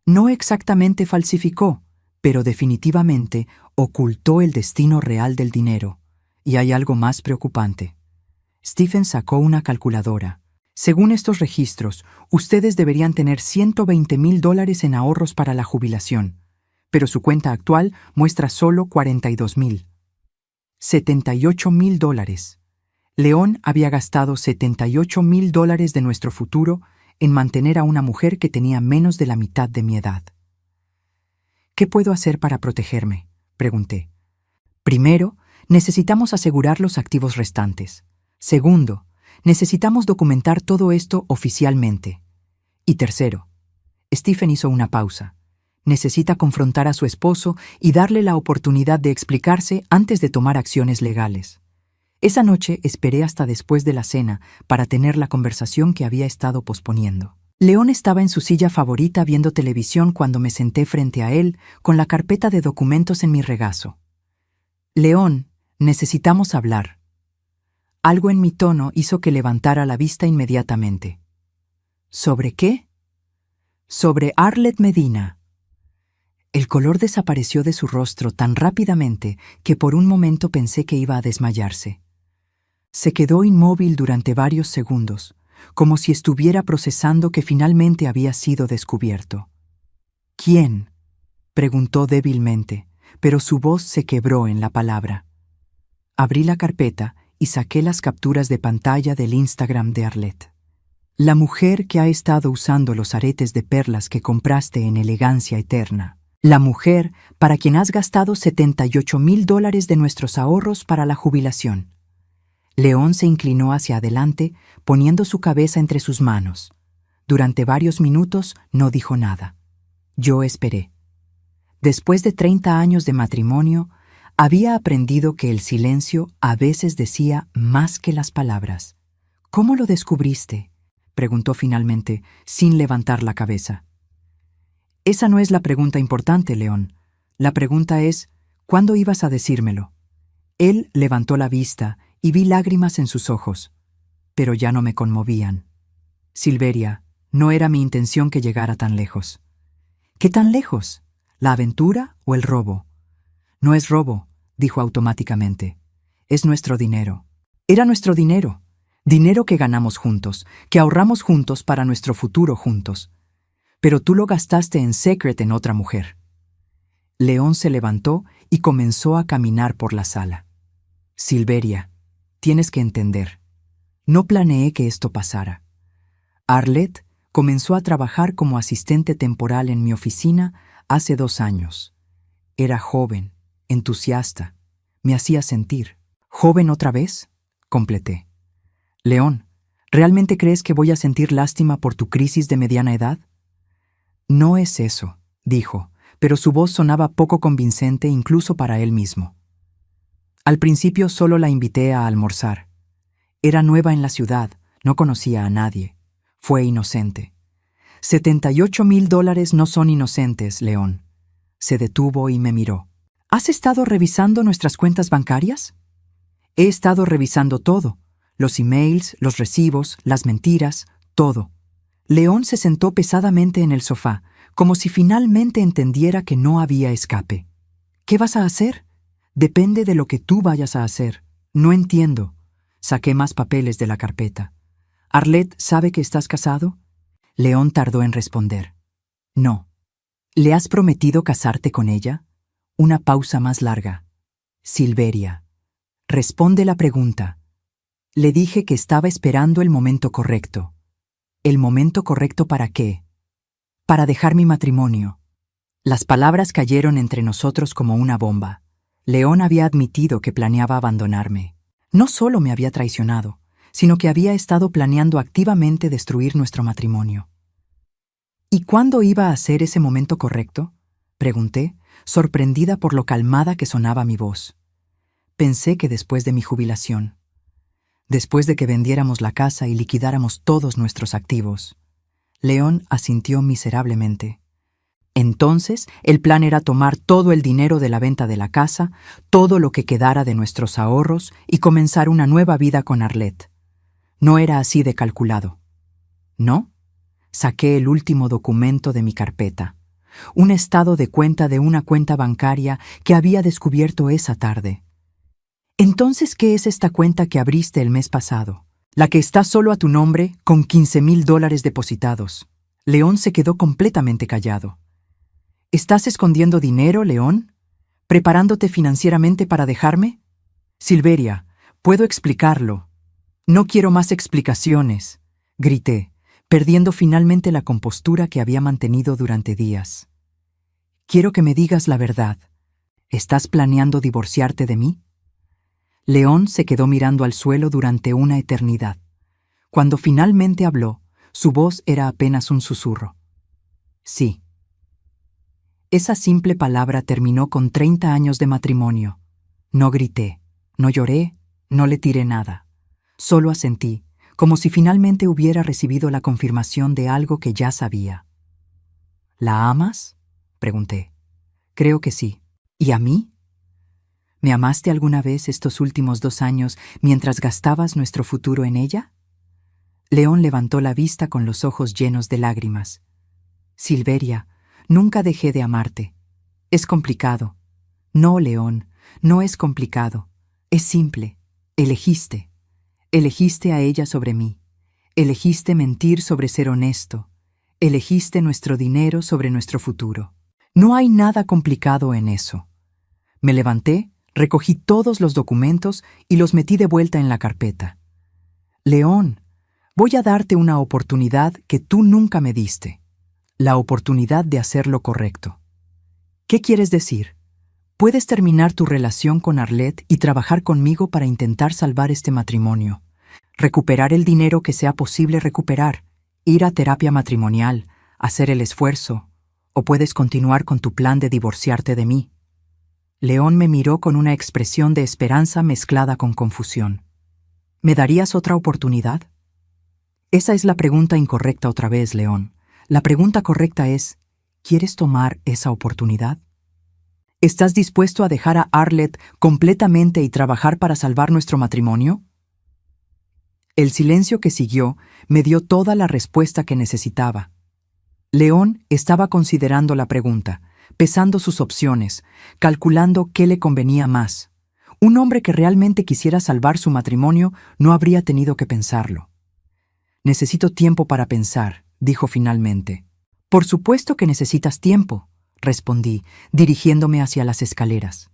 No exactamente falsificó, pero definitivamente ocultó el destino real del dinero. Y hay algo más preocupante. Stephen sacó una calculadora. Según estos registros, ustedes deberían tener $120,000 en ahorros para la jubilación, pero su cuenta actual muestra solo $42,000. $78,000. León había gastado $78,000 de nuestro futuro en mantener a una mujer que tenía menos de la mitad de mi edad. ¿Qué puedo hacer para protegerme?, pregunté. Primero, necesitamos asegurar los activos restantes. Segundo, necesitamos documentar todo esto oficialmente. Y tercero, Stephen hizo una pausa. Necesita confrontar a su esposo y darle la oportunidad de explicarse antes de tomar acciones legales. Esa noche esperé hasta después de la cena para tener la conversación que había estado posponiendo. León estaba en su silla favorita viendo televisión cuando me senté frente a él con la carpeta de documentos en mi regazo. León, necesitamos hablar. Algo en mi tono hizo que levantara la vista inmediatamente. ¿Sobre qué? Sobre Arlette Medina. El color desapareció de su rostro tan rápidamente que por un momento pensé que iba a desmayarse. Se quedó inmóvil durante varios segundos, como si estuviera procesando que finalmente había sido descubierto. ¿Quién?, preguntó débilmente, pero su voz se quebró en la palabra. Abrí la carpeta y saqué las capturas de pantalla del Instagram de Arlette. La mujer que ha estado usando los aretes de perlas que compraste en Elegancia Eterna. La mujer para quien has gastado $78,000 de nuestros ahorros para la jubilación. León se inclinó hacia adelante, poniendo su cabeza entre sus manos. Durante varios minutos no dijo nada. Yo esperé. Después de 30 años de matrimonio, había aprendido que el silencio a veces decía más que las palabras. ¿Cómo lo descubriste?, preguntó finalmente, sin levantar la cabeza. Esa no es la pregunta importante, León. La pregunta es, ¿cuándo ibas a decírmelo? Él levantó la vista y vi lágrimas en sus ojos, pero ya no me conmovían. Silveria, no era mi intención que llegara tan lejos. ¿Qué tan lejos? ¿La aventura o el robo? No es robo, dijo automáticamente. Es nuestro dinero. Era nuestro dinero. Dinero que ganamos juntos, que ahorramos juntos para nuestro futuro juntos. Pero tú lo gastaste en secret en otra mujer. León se levantó y comenzó a caminar por la sala. Silveria, tienes que entender. No planeé que esto pasara. Arlette comenzó a trabajar como asistente temporal en mi oficina hace 2 años. Era joven, entusiasta. Me hacía sentir. ¿Joven otra vez?, completé. León, ¿realmente crees que voy a sentir lástima por tu crisis de mediana edad? No es eso, dijo, pero su voz sonaba poco convincente incluso para él mismo. Al principio solo la invité a almorzar. Era nueva en la ciudad, no conocía a nadie. Fue inocente. $78,000 no son inocentes, León. Se detuvo y me miró. ¿Has estado revisando nuestras cuentas bancarias? He estado revisando todo. Los emails, los recibos, las mentiras, todo. León se sentó pesadamente en el sofá, como si finalmente entendiera que no había escape. ¿Qué vas a hacer? Depende de lo que tú vayas a hacer. No entiendo. Saqué más papeles de la carpeta. ¿Arlette sabe que estás casado? León tardó en responder. No. ¿Le has prometido casarte con ella? Una pausa más larga. Silveria. Responde la pregunta. Le dije que estaba esperando el momento correcto. ¿El momento correcto para qué? Para dejar mi matrimonio. Las palabras cayeron entre nosotros como una bomba. León había admitido que planeaba abandonarme. No solo me había traicionado, sino que había estado planeando activamente destruir nuestro matrimonio. ¿Y cuándo iba a ser ese momento correcto?, pregunté, sorprendida por lo calmada que sonaba mi voz. Pensé que después de mi jubilación. Después de que vendiéramos la casa y liquidáramos todos nuestros activos. León asintió miserablemente. Entonces, el plan era tomar todo el dinero de la venta de la casa, todo lo que quedara de nuestros ahorros y comenzar una nueva vida con Arlette. No era así de calculado. ¿No? Saqué el último documento de mi carpeta, un estado de cuenta de una cuenta bancaria que había descubierto esa tarde. Entonces, ¿qué es esta cuenta que abriste el mes pasado? La que está solo a tu nombre, con $15,000 depositados. León se quedó completamente callado. ¿Estás escondiendo dinero, León? ¿Preparándote financieramente para dejarme? Silveria, puedo explicarlo. No quiero más explicaciones, grité, perdiendo finalmente la compostura que había mantenido durante días. Quiero que me digas la verdad. ¿Estás planeando divorciarte de mí? León se quedó mirando al suelo durante una eternidad. Cuando finalmente habló, su voz era apenas un susurro. Sí. Esa simple palabra terminó con 30 años de matrimonio. No grité, no lloré, no le tiré nada. Solo asentí, como si finalmente hubiera recibido la confirmación de algo que ya sabía. ¿La amas?, pregunté. Creo que sí. ¿Y a mí? ¿Me amaste alguna vez estos últimos 2 años mientras gastabas nuestro futuro en ella? León levantó la vista con los ojos llenos de lágrimas. Silveria, nunca dejé de amarte. Es complicado. No, León, no es complicado. Es simple. Elegiste. Elegiste a ella sobre mí. Elegiste mentir sobre ser honesto. Elegiste nuestro dinero sobre nuestro futuro. No hay nada complicado en eso. Me levanté, recogí todos los documentos y los metí de vuelta en la carpeta. León, voy a darte una oportunidad que tú nunca me diste. La oportunidad de hacer lo correcto. ¿Qué quieres decir? Puedes terminar tu relación con Arlette y trabajar conmigo para intentar salvar este matrimonio. Recuperar el dinero que sea posible recuperar, ir a terapia matrimonial, hacer el esfuerzo, o puedes continuar con tu plan de divorciarte de mí. León me miró con una expresión de esperanza mezclada con confusión. ¿Me darías otra oportunidad? Esa es la pregunta incorrecta otra vez, León. La pregunta correcta es, ¿quieres tomar esa oportunidad? ¿Estás dispuesto a dejar a Arlette completamente y trabajar para salvar nuestro matrimonio? El silencio que siguió me dio toda la respuesta que necesitaba. León estaba considerando la pregunta, pesando sus opciones, calculando qué le convenía más. Un hombre que realmente quisiera salvar su matrimonio no habría tenido que pensarlo. Necesito tiempo para pensar, dijo finalmente. Por supuesto que necesitas tiempo, respondí, dirigiéndome hacia las escaleras.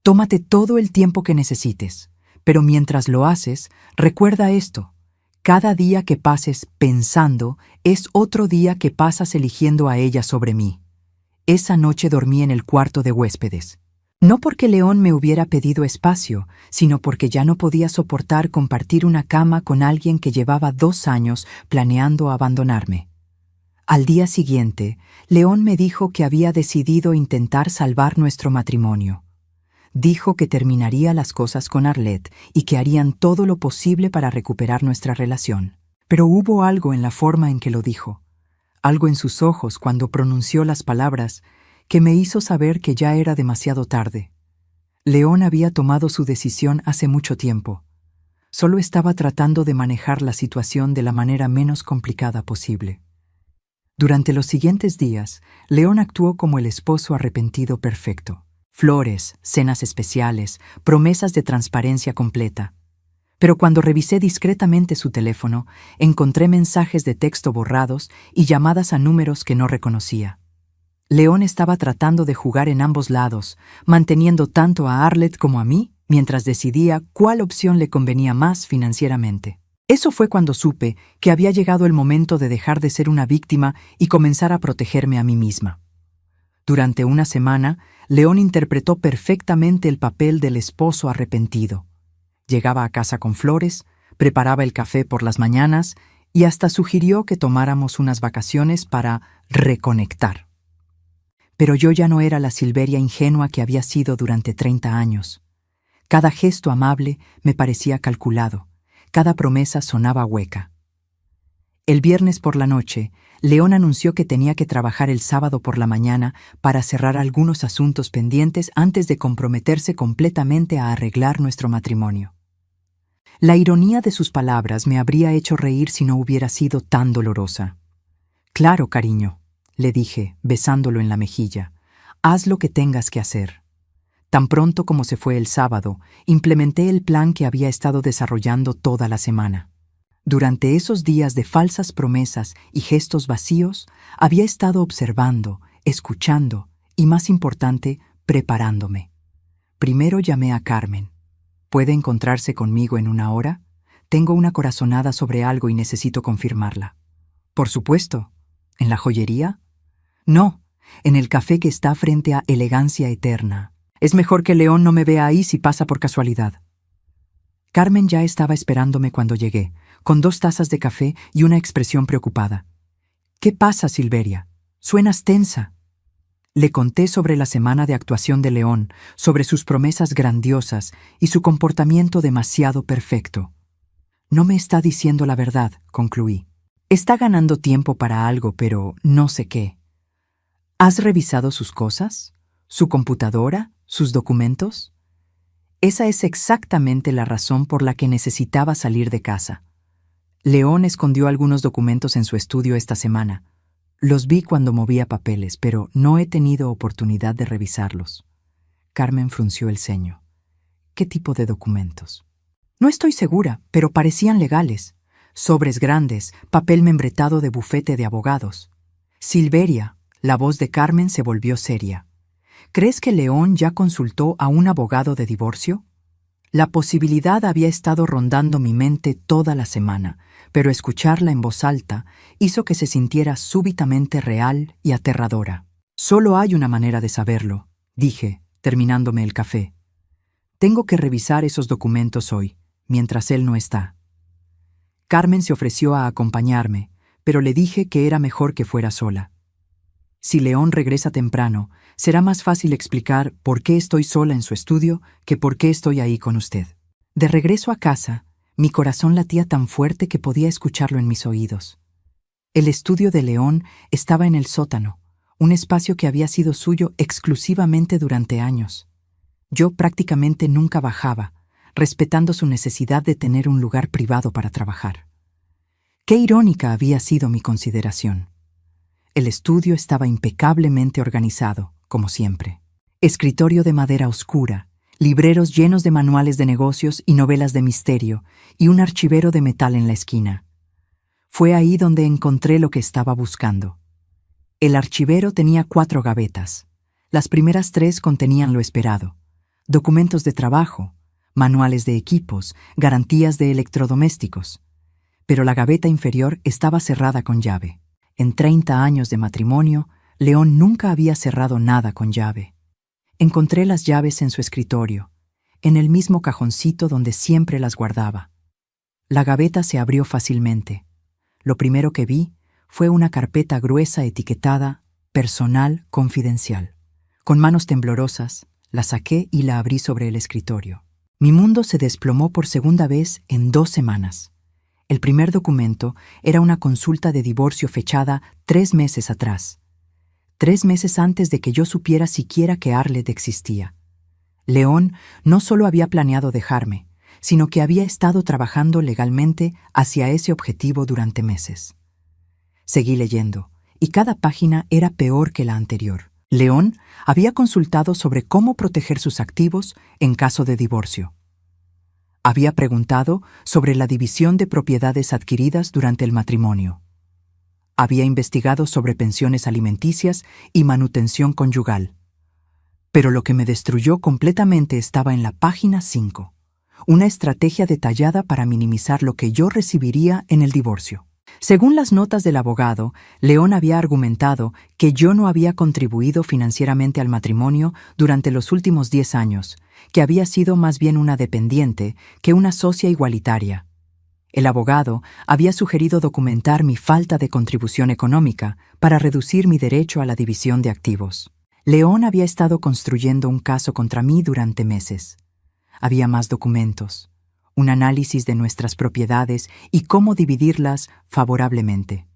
Tómate todo el tiempo que necesites, pero mientras lo haces, recuerda esto. Cada día que pases pensando es otro día que pasas eligiendo a ella sobre mí. Esa noche dormí en el cuarto de huéspedes. No porque León me hubiera pedido espacio, sino porque ya no podía soportar compartir una cama con alguien que llevaba 2 años planeando abandonarme. Al día siguiente, León me dijo que había decidido intentar salvar nuestro matrimonio. Dijo que terminaría las cosas con Arlette y que harían todo lo posible para recuperar nuestra relación. Pero hubo algo en la forma en que lo dijo, algo en sus ojos cuando pronunció las palabras que me hizo saber que ya era demasiado tarde. León había tomado su decisión hace mucho tiempo. Solo estaba tratando de manejar la situación de la manera menos complicada posible. Durante los siguientes días, León actuó como el esposo arrepentido perfecto. Flores, cenas especiales, promesas de transparencia completa. Pero cuando revisé discretamente su teléfono, encontré mensajes de texto borrados y llamadas a números que no reconocía. León estaba tratando de jugar en ambos lados, manteniendo tanto a Arlette como a mí, mientras decidía cuál opción le convenía más financieramente. Eso fue cuando supe que había llegado el momento de dejar de ser una víctima y comenzar a protegerme a mí misma. Durante una semana, León interpretó perfectamente el papel del esposo arrepentido. Llegaba a casa con flores, preparaba el café por las mañanas y hasta sugirió que tomáramos unas vacaciones para reconectar. Pero yo ya no era la Silveria ingenua que había sido durante 30 años. Cada gesto amable me parecía calculado, cada promesa sonaba hueca. El viernes por la noche, León anunció que tenía que trabajar el sábado por la mañana para cerrar algunos asuntos pendientes antes de comprometerse completamente a arreglar nuestro matrimonio. La ironía de sus palabras me habría hecho reír si no hubiera sido tan dolorosa. «Claro, cariño», le dije, besándolo en la mejilla, «haz lo que tengas que hacer». Tan pronto como se fue el sábado, implementé el plan que había estado desarrollando toda la semana. Durante esos días de falsas promesas y gestos vacíos, había estado observando, escuchando y, más importante, preparándome. Primero llamé a Carmen. ¿Puede encontrarse conmigo en 1 hora? Tengo una corazonada sobre algo y necesito confirmarla. Por supuesto. ¿En la joyería? No, en el café que está frente a Elegancia Eterna. Es mejor que León no me vea ahí si pasa por casualidad. Carmen ya estaba esperándome cuando llegué, con 2 tazas de café y una expresión preocupada. «¿Qué pasa, Silveria? Suenas tensa». Le conté sobre la semana de actuación de León, sobre sus promesas grandiosas y su comportamiento demasiado perfecto. «No me está diciendo la verdad», concluí. «Está ganando tiempo para algo, pero no sé qué». «¿Has revisado sus cosas? ¿Su computadora? ¿Sus documentos?» Esa es exactamente la razón por la que necesitaba salir de casa. León escondió algunos documentos en su estudio esta semana. Los vi cuando movía papeles, pero no he tenido oportunidad de revisarlos. Carmen frunció el ceño. ¿Qué tipo de documentos? No estoy segura, pero parecían legales. Sobres grandes, papel membretado de bufete de abogados. Silveria, la voz de Carmen se volvió seria. ¿Crees que León ya consultó a un abogado de divorcio? La posibilidad había estado rondando mi mente toda la semana, pero escucharla en voz alta hizo que se sintiera súbitamente real y aterradora. «Solo hay una manera de saberlo», dije, terminándome el café. «Tengo que revisar esos documentos hoy, mientras él no está». Carmen se ofreció a acompañarme, pero le dije que era mejor que fuera sola. Si León regresa temprano, será más fácil explicar por qué estoy sola en su estudio que por qué estoy ahí con usted. De regreso a casa, mi corazón latía tan fuerte que podía escucharlo en mis oídos. El estudio de León estaba en el sótano, un espacio que había sido suyo exclusivamente durante años. Yo prácticamente nunca bajaba, respetando su necesidad de tener un lugar privado para trabajar. Qué irónica había sido mi consideración. El estudio estaba impecablemente organizado, como siempre. Escritorio de madera oscura, libreros llenos de manuales de negocios y novelas de misterio, y un archivero de metal en la esquina. Fue ahí donde encontré lo que estaba buscando. El archivero tenía 4 gavetas. Las primeras 3 contenían lo esperado: documentos de trabajo, manuales de equipos, garantías de electrodomésticos. Pero la gaveta inferior estaba cerrada con llave. En 30 años de matrimonio, León nunca había cerrado nada con llave. Encontré las llaves en su escritorio, en el mismo cajoncito donde siempre las guardaba. La gaveta se abrió fácilmente. Lo primero que vi fue una carpeta gruesa etiquetada «Personal Confidencial». Con manos temblorosas, la saqué y la abrí sobre el escritorio. Mi mundo se desplomó por segunda vez en 2 semanas. El primer documento era una consulta de divorcio fechada 3 meses atrás. 3 meses antes de que yo supiera siquiera que Arlette existía. León no solo había planeado dejarme, sino que había estado trabajando legalmente hacia ese objetivo durante meses. Seguí leyendo, y cada página era peor que la anterior. León había consultado sobre cómo proteger sus activos en caso de divorcio. Había preguntado sobre la división de propiedades adquiridas durante el matrimonio. Había investigado sobre pensiones alimenticias y manutención conyugal. Pero lo que me destruyó completamente estaba en la página 5, una estrategia detallada para minimizar lo que yo recibiría en el divorcio. Según las notas del abogado, León había argumentado que yo no había contribuido financieramente al matrimonio durante los últimos 10 años, que había sido más bien una dependiente que una socia igualitaria. El abogado había sugerido documentar mi falta de contribución económica para reducir mi derecho a la división de activos. León había estado construyendo un caso contra mí durante meses. Había más documentos, un análisis de nuestras propiedades y cómo dividirlas favorablemente,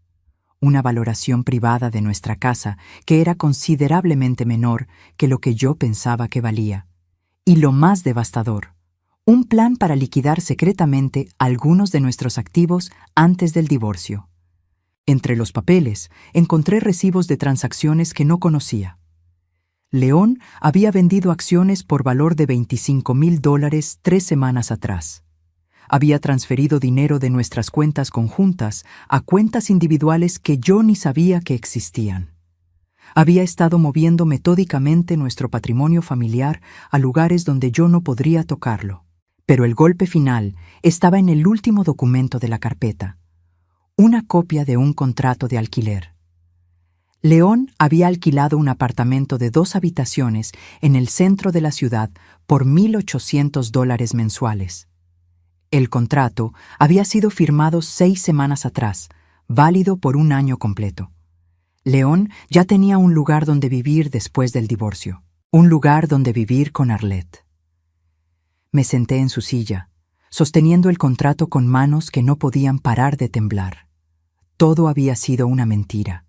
una valoración privada de nuestra casa que era considerablemente menor que lo que yo pensaba que valía, y lo más devastador, un plan para liquidar secretamente algunos de nuestros activos antes del divorcio. Entre los papeles encontré recibos de transacciones que no conocía. León había vendido acciones por valor de $25,000 3 semanas atrás. Había transferido dinero de nuestras cuentas conjuntas a cuentas individuales que yo ni sabía que existían. Había estado moviendo metódicamente nuestro patrimonio familiar a lugares donde yo no podría tocarlo. Pero el golpe final estaba en el último documento de la carpeta, una copia de un contrato de alquiler. León había alquilado un apartamento de 2 habitaciones en el centro de la ciudad por $1,800 mensuales. El contrato había sido firmado 6 semanas atrás, válido por 1 año completo. León ya tenía un lugar donde vivir después del divorcio, un lugar donde vivir con Arlette. Me senté en su silla, sosteniendo el contrato con manos que no podían parar de temblar. Todo había sido una mentira.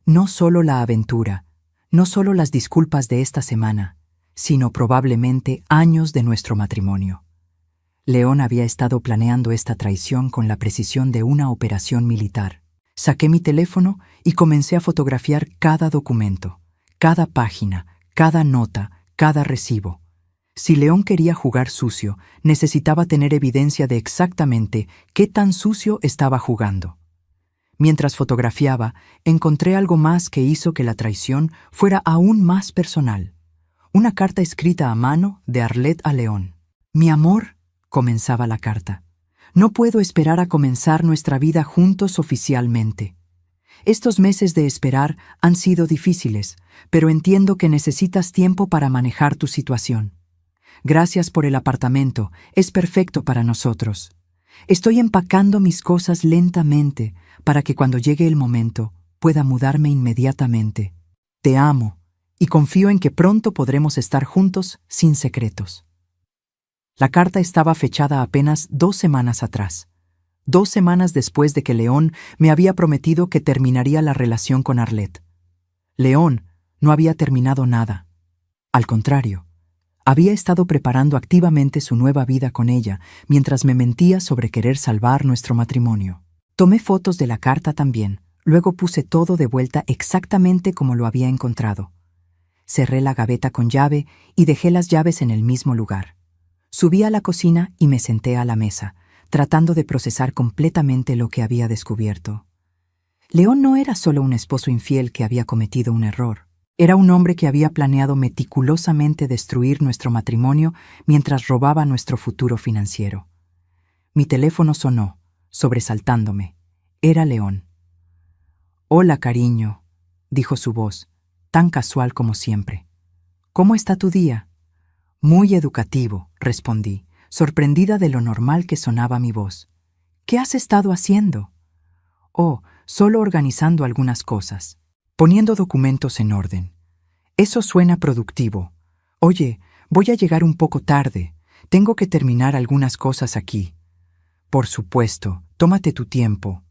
No solo la aventura, no solo las disculpas de esta semana, sino probablemente años de nuestro matrimonio. León había estado planeando esta traición con la precisión de una operación militar. Saqué mi teléfono y comencé a fotografiar cada documento, cada página, cada nota, cada recibo. Si León quería jugar sucio, necesitaba tener evidencia de exactamente qué tan sucio estaba jugando. Mientras fotografiaba, encontré algo más que hizo que la traición fuera aún más personal. Una carta escrita a mano de Arlette a León. «Mi amor», comenzaba la carta, «no puedo esperar a comenzar nuestra vida juntos oficialmente. Estos meses de esperar han sido difíciles, pero entiendo que necesitas tiempo para manejar tu situación. Gracias por el apartamento, es perfecto para nosotros. Estoy empacando mis cosas lentamente para que cuando llegue el momento pueda mudarme inmediatamente. Te amo y confío en que pronto podremos estar juntos sin secretos». La carta estaba fechada apenas 2 semanas atrás, 2 semanas después de que León me había prometido que terminaría la relación con Arlette. León no había terminado nada. Al contrario, había estado preparando activamente su nueva vida con ella mientras me mentía sobre querer salvar nuestro matrimonio. Tomé fotos de la carta también, luego puse todo de vuelta exactamente como lo había encontrado. Cerré la gaveta con llave y dejé las llaves en el mismo lugar. Subí a la cocina y me senté a la mesa, tratando de procesar completamente lo que había descubierto. León no era solo un esposo infiel que había cometido un error. Era un hombre que había planeado meticulosamente destruir nuestro matrimonio mientras robaba nuestro futuro financiero. Mi teléfono sonó, sobresaltándome. Era León. «Hola, cariño», dijo su voz, tan casual como siempre. «¿Cómo está tu día?» «Muy educativo», respondí, sorprendida de lo normal que sonaba mi voz. «¿Qué has estado haciendo?» «Oh, solo organizando algunas cosas. Poniendo documentos en orden. Eso suena productivo. Oye, voy a llegar un poco tarde. Tengo que terminar algunas cosas aquí». «Por supuesto, tómate tu tiempo.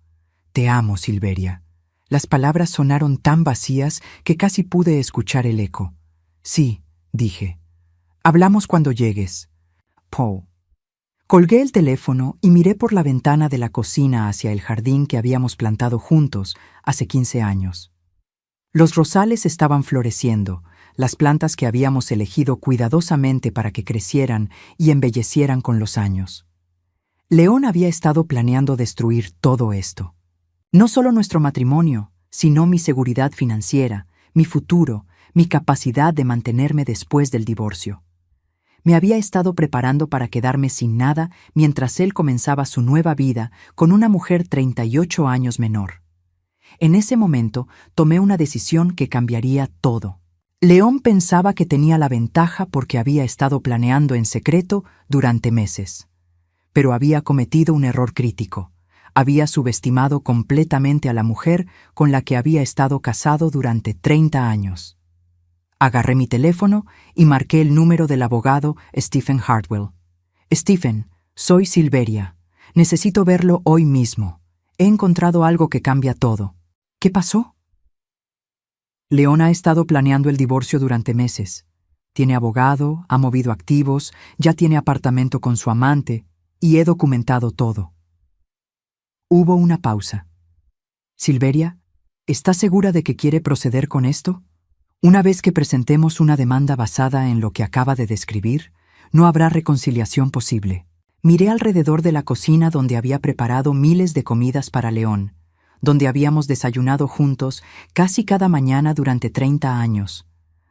Te amo, Silveria». Las palabras sonaron tan vacías que casi pude escuchar el eco. «Sí», dije. «Hablamos cuando llegues». Paul. Colgué el teléfono y miré por la ventana de la cocina hacia el jardín que habíamos plantado juntos hace 15 años. Los rosales estaban floreciendo, las plantas que habíamos elegido cuidadosamente para que crecieran y embellecieran con los años. León había estado planeando destruir todo esto. No solo nuestro matrimonio, sino mi seguridad financiera, mi futuro, mi capacidad de mantenerme después del divorcio. Me había estado preparando para quedarme sin nada mientras él comenzaba su nueva vida con una mujer 38 años menor. En ese momento tomé una decisión que cambiaría todo. León pensaba que tenía la ventaja porque había estado planeando en secreto durante meses. Pero había cometido un error crítico. Había subestimado completamente a la mujer con la que había estado casado durante 30 años. Agarré mi teléfono y marqué el número del abogado Stephen Hartwell. Stephen, soy Silveria. Necesito verlo hoy mismo. He encontrado algo que cambia todo. ¿Qué pasó? León ha estado planeando el divorcio durante meses. Tiene abogado, ha movido activos, ya tiene apartamento con su amante, y he documentado todo. Hubo una pausa. Silveria, ¿estás segura de que quiere proceder con esto? Una vez que presentemos una demanda basada en lo que acaba de describir, no habrá reconciliación posible. Miré alrededor de la cocina donde había preparado miles de comidas para León, donde habíamos desayunado juntos casi cada mañana durante 30 años,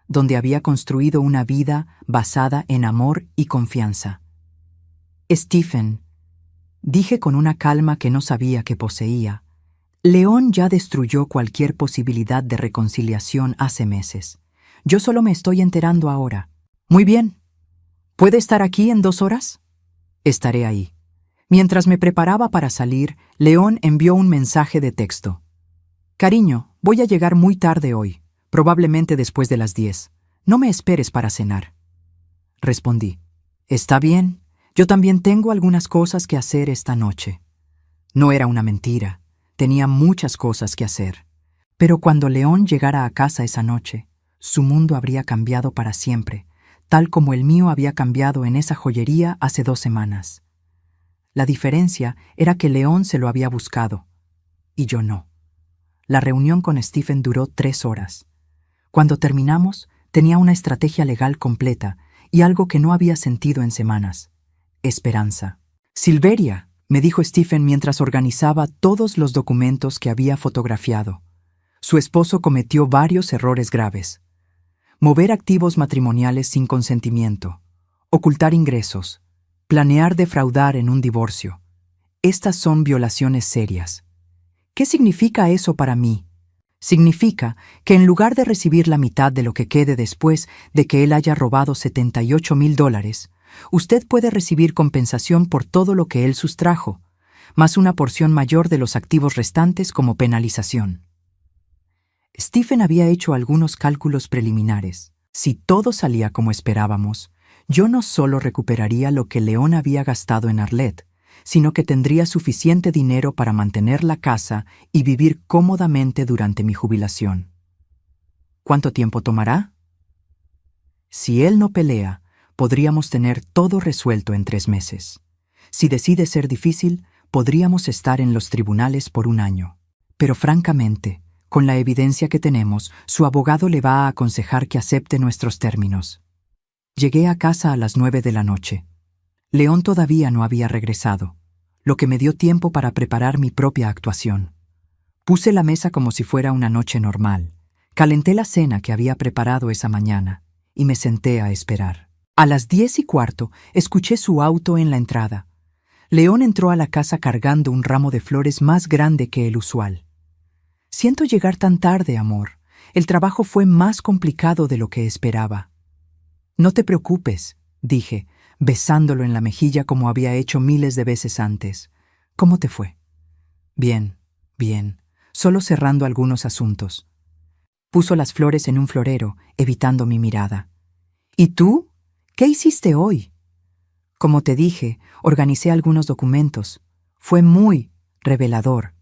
donde había construido una vida basada en amor y confianza. Stephen, dije con una calma que no sabía que poseía, León ya destruyó cualquier posibilidad de reconciliación hace meses. Yo solo me estoy enterando ahora. Muy bien. ¿Puede estar aquí en 2 horas? Estaré ahí. Mientras me preparaba para salir, León envió un mensaje de texto. Cariño, voy a llegar muy tarde hoy, probablemente después de las 10. No me esperes para cenar. Respondí. Está bien, yo también tengo algunas cosas que hacer esta noche. No era una mentira. Tenía muchas cosas que hacer. Pero cuando León llegara a casa esa noche, su mundo habría cambiado para siempre, tal como el mío había cambiado en esa joyería hace 2 semanas. La diferencia era que León se lo había buscado, y yo no. La reunión con Stephen duró 3 horas. Cuando terminamos, tenía una estrategia legal completa y algo que no había sentido en semanas: esperanza. Silveria, me dijo Stephen mientras organizaba todos los documentos que había fotografiado. Su esposo cometió varios errores graves. Mover activos matrimoniales sin consentimiento, ocultar ingresos, planear defraudar en un divorcio. Estas son violaciones serias. ¿Qué significa eso para mí? Significa que en lugar de recibir la mitad de lo que quede después de que él haya robado $78,000, usted puede recibir compensación por todo lo que él sustrajo, más una porción mayor de los activos restantes como penalización. Stephen había hecho algunos cálculos preliminares. Si todo salía como esperábamos, yo no solo recuperaría lo que León había gastado en Arlette, sino que tendría suficiente dinero para mantener la casa y vivir cómodamente durante mi jubilación. ¿Cuánto tiempo tomará? Si él no pelea, podríamos tener todo resuelto en 3 meses. Si decide ser difícil, podríamos estar en los tribunales por 1 año. Pero francamente, con la evidencia que tenemos, su abogado le va a aconsejar que acepte nuestros términos. Llegué a casa a las 9 de la noche. León todavía no había regresado, lo que me dio tiempo para preparar mi propia actuación. Puse la mesa como si fuera una noche normal. Calenté la cena que había preparado esa mañana y me senté a esperar. A las 10:15 escuché su auto en la entrada. León entró a la casa cargando un ramo de flores más grande que el usual. Siento llegar tan tarde, amor. El trabajo fue más complicado de lo que esperaba. No te preocupes, dije, besándolo en la mejilla como había hecho miles de veces antes. ¿Cómo te fue? Bien, bien, solo cerrando algunos asuntos. Puso las flores en un florero, evitando mi mirada. ¿Y tú? ¿Qué hiciste hoy? Como te dije, organicé algunos documentos. Fue muy revelador.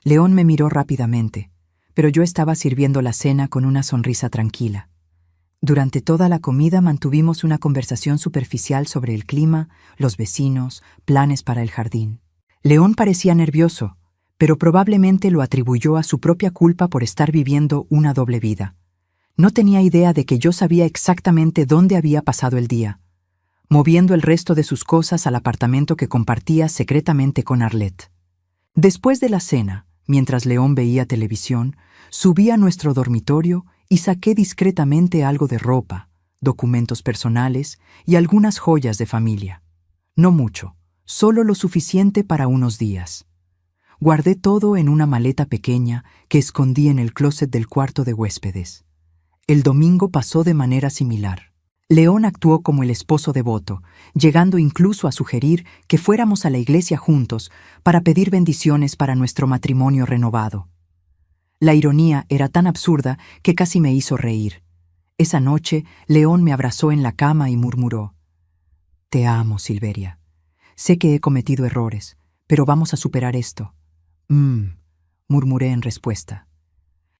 León me miró rápidamente, pero yo estaba sirviendo la cena con una sonrisa tranquila. Durante toda la comida mantuvimos una conversación superficial sobre el clima, los vecinos, planes para el jardín. León parecía nervioso, pero probablemente lo atribuyó a su propia culpa por estar viviendo una doble vida. No tenía idea de que yo sabía exactamente dónde había pasado el día, moviendo el resto de sus cosas al apartamento que compartía secretamente con Arlette. Después de la cena, mientras León veía televisión, subí a nuestro dormitorio y saqué discretamente algo de ropa, documentos personales y algunas joyas de familia. No mucho, solo lo suficiente para unos días. Guardé todo en una maleta pequeña que escondí en el closet del cuarto de huéspedes. El domingo pasó de manera similar. León actuó como el esposo devoto, llegando incluso a sugerir que fuéramos a la iglesia juntos para pedir bendiciones para nuestro matrimonio renovado. La ironía era tan absurda que casi me hizo reír. Esa noche, León me abrazó en la cama y murmuró: «Te amo, Silveria. Sé que he cometido errores, pero vamos a superar esto». Murmuré en respuesta.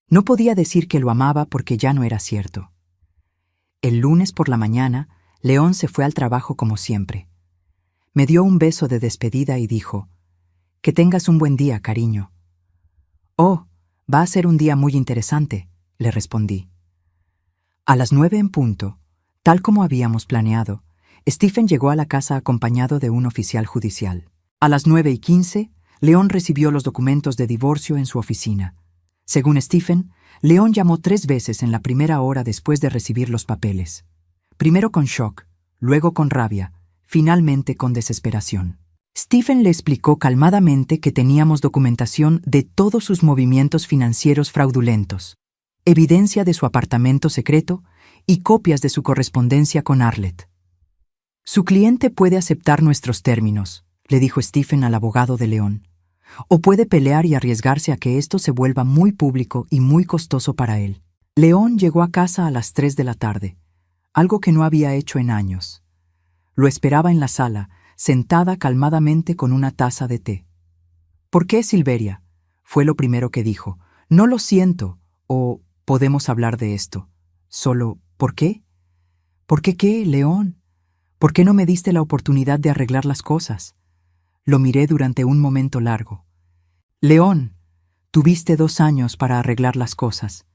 No podía decir que lo amaba porque ya no era cierto. El lunes por la mañana, León se fue al trabajo como siempre. Me dio un beso de despedida y dijo: «Que tengas un buen día, cariño». «Oh, va a ser un día muy interesante», le respondí. A las 9 en punto, tal como habíamos planeado, Stephen llegó a la casa acompañado de un oficial judicial. A las 9:15, León recibió los documentos de divorcio en su oficina. Según Stephen, León llamó 3 veces en la primera hora después de recibir los papeles. Primero con shock, luego con rabia, finalmente con desesperación. Stephen le explicó calmadamente que teníamos documentación de todos sus movimientos financieros fraudulentos, evidencia de su apartamento secreto y copias de su correspondencia con Arlette. «Su cliente puede aceptar nuestros términos», le dijo Stephen al abogado de León, «o puede pelear y arriesgarse a que esto se vuelva muy público y muy costoso para él». León llegó a casa a las 3 de la tarde, algo que no había hecho en años. Lo esperaba en la sala, sentada calmadamente con una taza de té. «¿Por qué, Silveria?», fue lo primero que dijo. «No lo siento», o «podemos hablar de esto». Solo, ¿por qué? ¿Por qué qué, León? ¿Por qué no me diste la oportunidad de arreglar las cosas? Lo miré durante un momento largo. «León, tuviste 2 años para arreglar las cosas.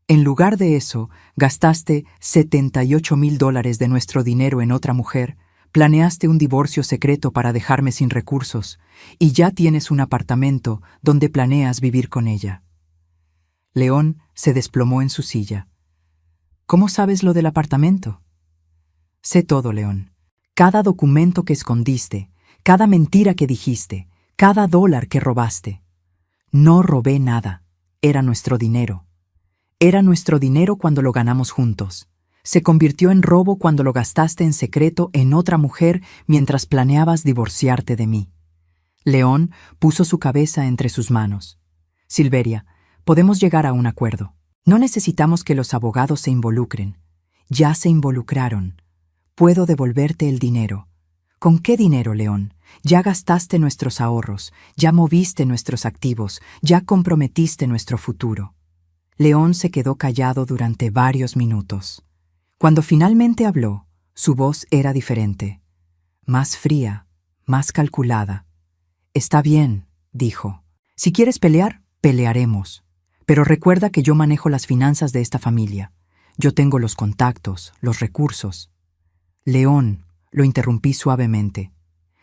En lugar de eso, gastaste $78,000 de nuestro dinero en otra mujer, planeaste un divorcio secreto para dejarme sin recursos, y ya tienes un apartamento donde planeas vivir con ella». León se desplomó en su silla. «¿Cómo sabes lo del apartamento?» «Sé todo, León. Cada documento que escondiste, cada mentira que dijiste, cada dólar que robaste». «No robé nada. Era nuestro dinero. Era nuestro dinero cuando lo ganamos juntos. Se convirtió en robo cuando lo gastaste en secreto en otra mujer mientras planeabas divorciarte de mí». León puso su cabeza entre sus manos. «Silveria, podemos llegar a un acuerdo. No necesitamos que los abogados se involucren. Ya se involucraron. Puedo devolverte el dinero». «¿Con qué dinero, León? Ya gastaste nuestros ahorros, ya moviste nuestros activos, ya comprometiste nuestro futuro». León se quedó callado durante varios minutos. Cuando finalmente habló, su voz era diferente, más fría, más calculada. «Está bien», dijo. «Si quieres pelear, pelearemos. Pero recuerda que yo manejo las finanzas de esta familia. Yo tengo los contactos, los recursos». «León», lo interrumpí suavemente,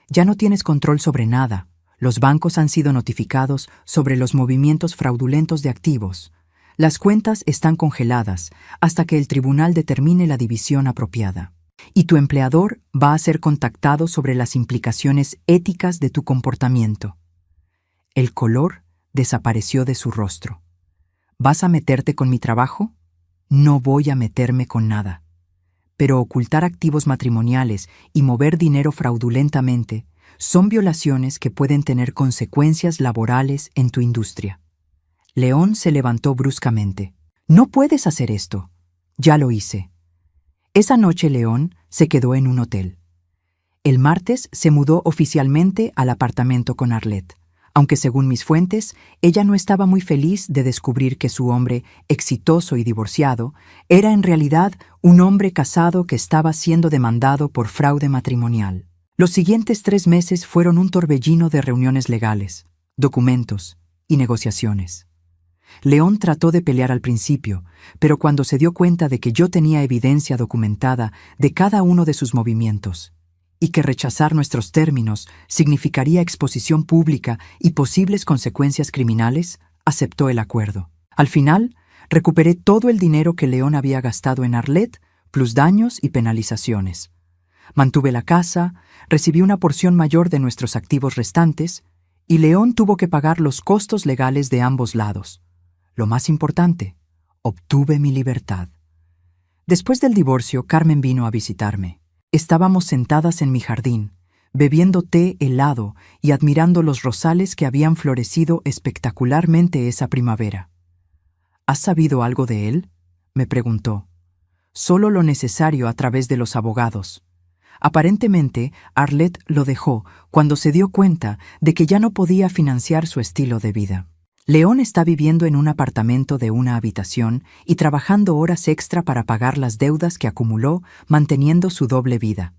«ya no tienes control sobre nada. Los bancos han sido notificados sobre los movimientos fraudulentos de activos. Las cuentas están congeladas hasta que el tribunal determine la división apropiada. Y tu empleador va a ser contactado sobre las implicaciones éticas de tu comportamiento». El color desapareció de su rostro. «¿Vas a meterte con mi trabajo?» «No voy a meterme con nada. Pero ocultar activos matrimoniales y mover dinero fraudulentamente son violaciones que pueden tener consecuencias laborales en tu industria». León se levantó bruscamente. «No puedes hacer esto». «Ya lo hice». Esa noche León se quedó en un hotel. El martes se mudó oficialmente al apartamento con Arlette, aunque según mis fuentes, ella no estaba muy feliz de descubrir que su hombre, exitoso y divorciado, era en realidad un hombre casado que estaba siendo demandado por fraude matrimonial. Los siguientes 3 meses fueron un torbellino de reuniones legales, documentos y negociaciones. León trató de pelear al principio, pero cuando se dio cuenta de que yo tenía evidencia documentada de cada uno de sus movimientos, y que rechazar nuestros términos significaría exposición pública y posibles consecuencias criminales, aceptó el acuerdo. Al final, recuperé todo el dinero que León había gastado en Arlette, plus daños y penalizaciones. Mantuve la casa, recibí una porción mayor de nuestros activos restantes, y León tuvo que pagar los costos legales de ambos lados. Lo más importante, obtuve mi libertad. Después del divorcio, Carmen vino a visitarme. Estábamos sentadas en mi jardín, bebiendo té helado y admirando los rosales que habían florecido espectacularmente esa primavera. ¿Has sabido algo de él?, me preguntó. Solo lo necesario a través de los abogados. Aparentemente, Arlette lo dejó cuando se dio cuenta de que ya no podía financiar su estilo de vida. León está viviendo en un apartamento de una habitación y trabajando horas extra para pagar las deudas que acumuló manteniendo su doble vida.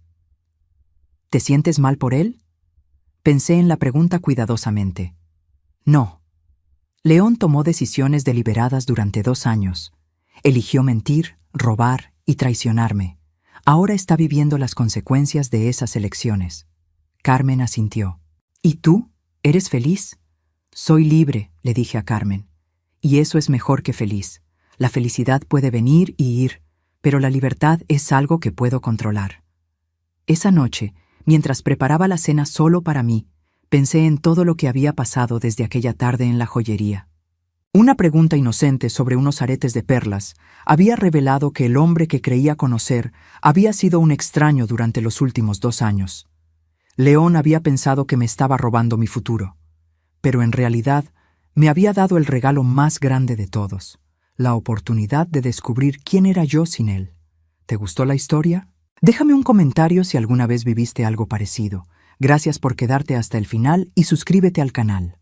¿Te sientes mal por él? Pensé en la pregunta cuidadosamente. No. León tomó decisiones deliberadas durante 2 años. Eligió mentir, robar y traicionarme. Ahora está viviendo las consecuencias de esas elecciones. Carmen asintió. ¿Y tú? ¿Eres feliz? Soy libre, le dije a Carmen. Y eso es mejor que feliz. La felicidad puede venir y ir, pero la libertad es algo que puedo controlar. Esa noche, mientras preparaba la cena solo para mí, pensé en todo lo que había pasado desde aquella tarde en la joyería. Una pregunta inocente sobre unos aretes de perlas había revelado que el hombre que creía conocer había sido un extraño durante los últimos 2 años. León había pensado que me estaba robando mi futuro, pero en realidad me había dado el regalo más grande de todos, la oportunidad de descubrir quién era yo sin él. ¿Te gustó la historia? Déjame un comentario si alguna vez viviste algo parecido. Gracias por quedarte hasta el final y suscríbete al canal.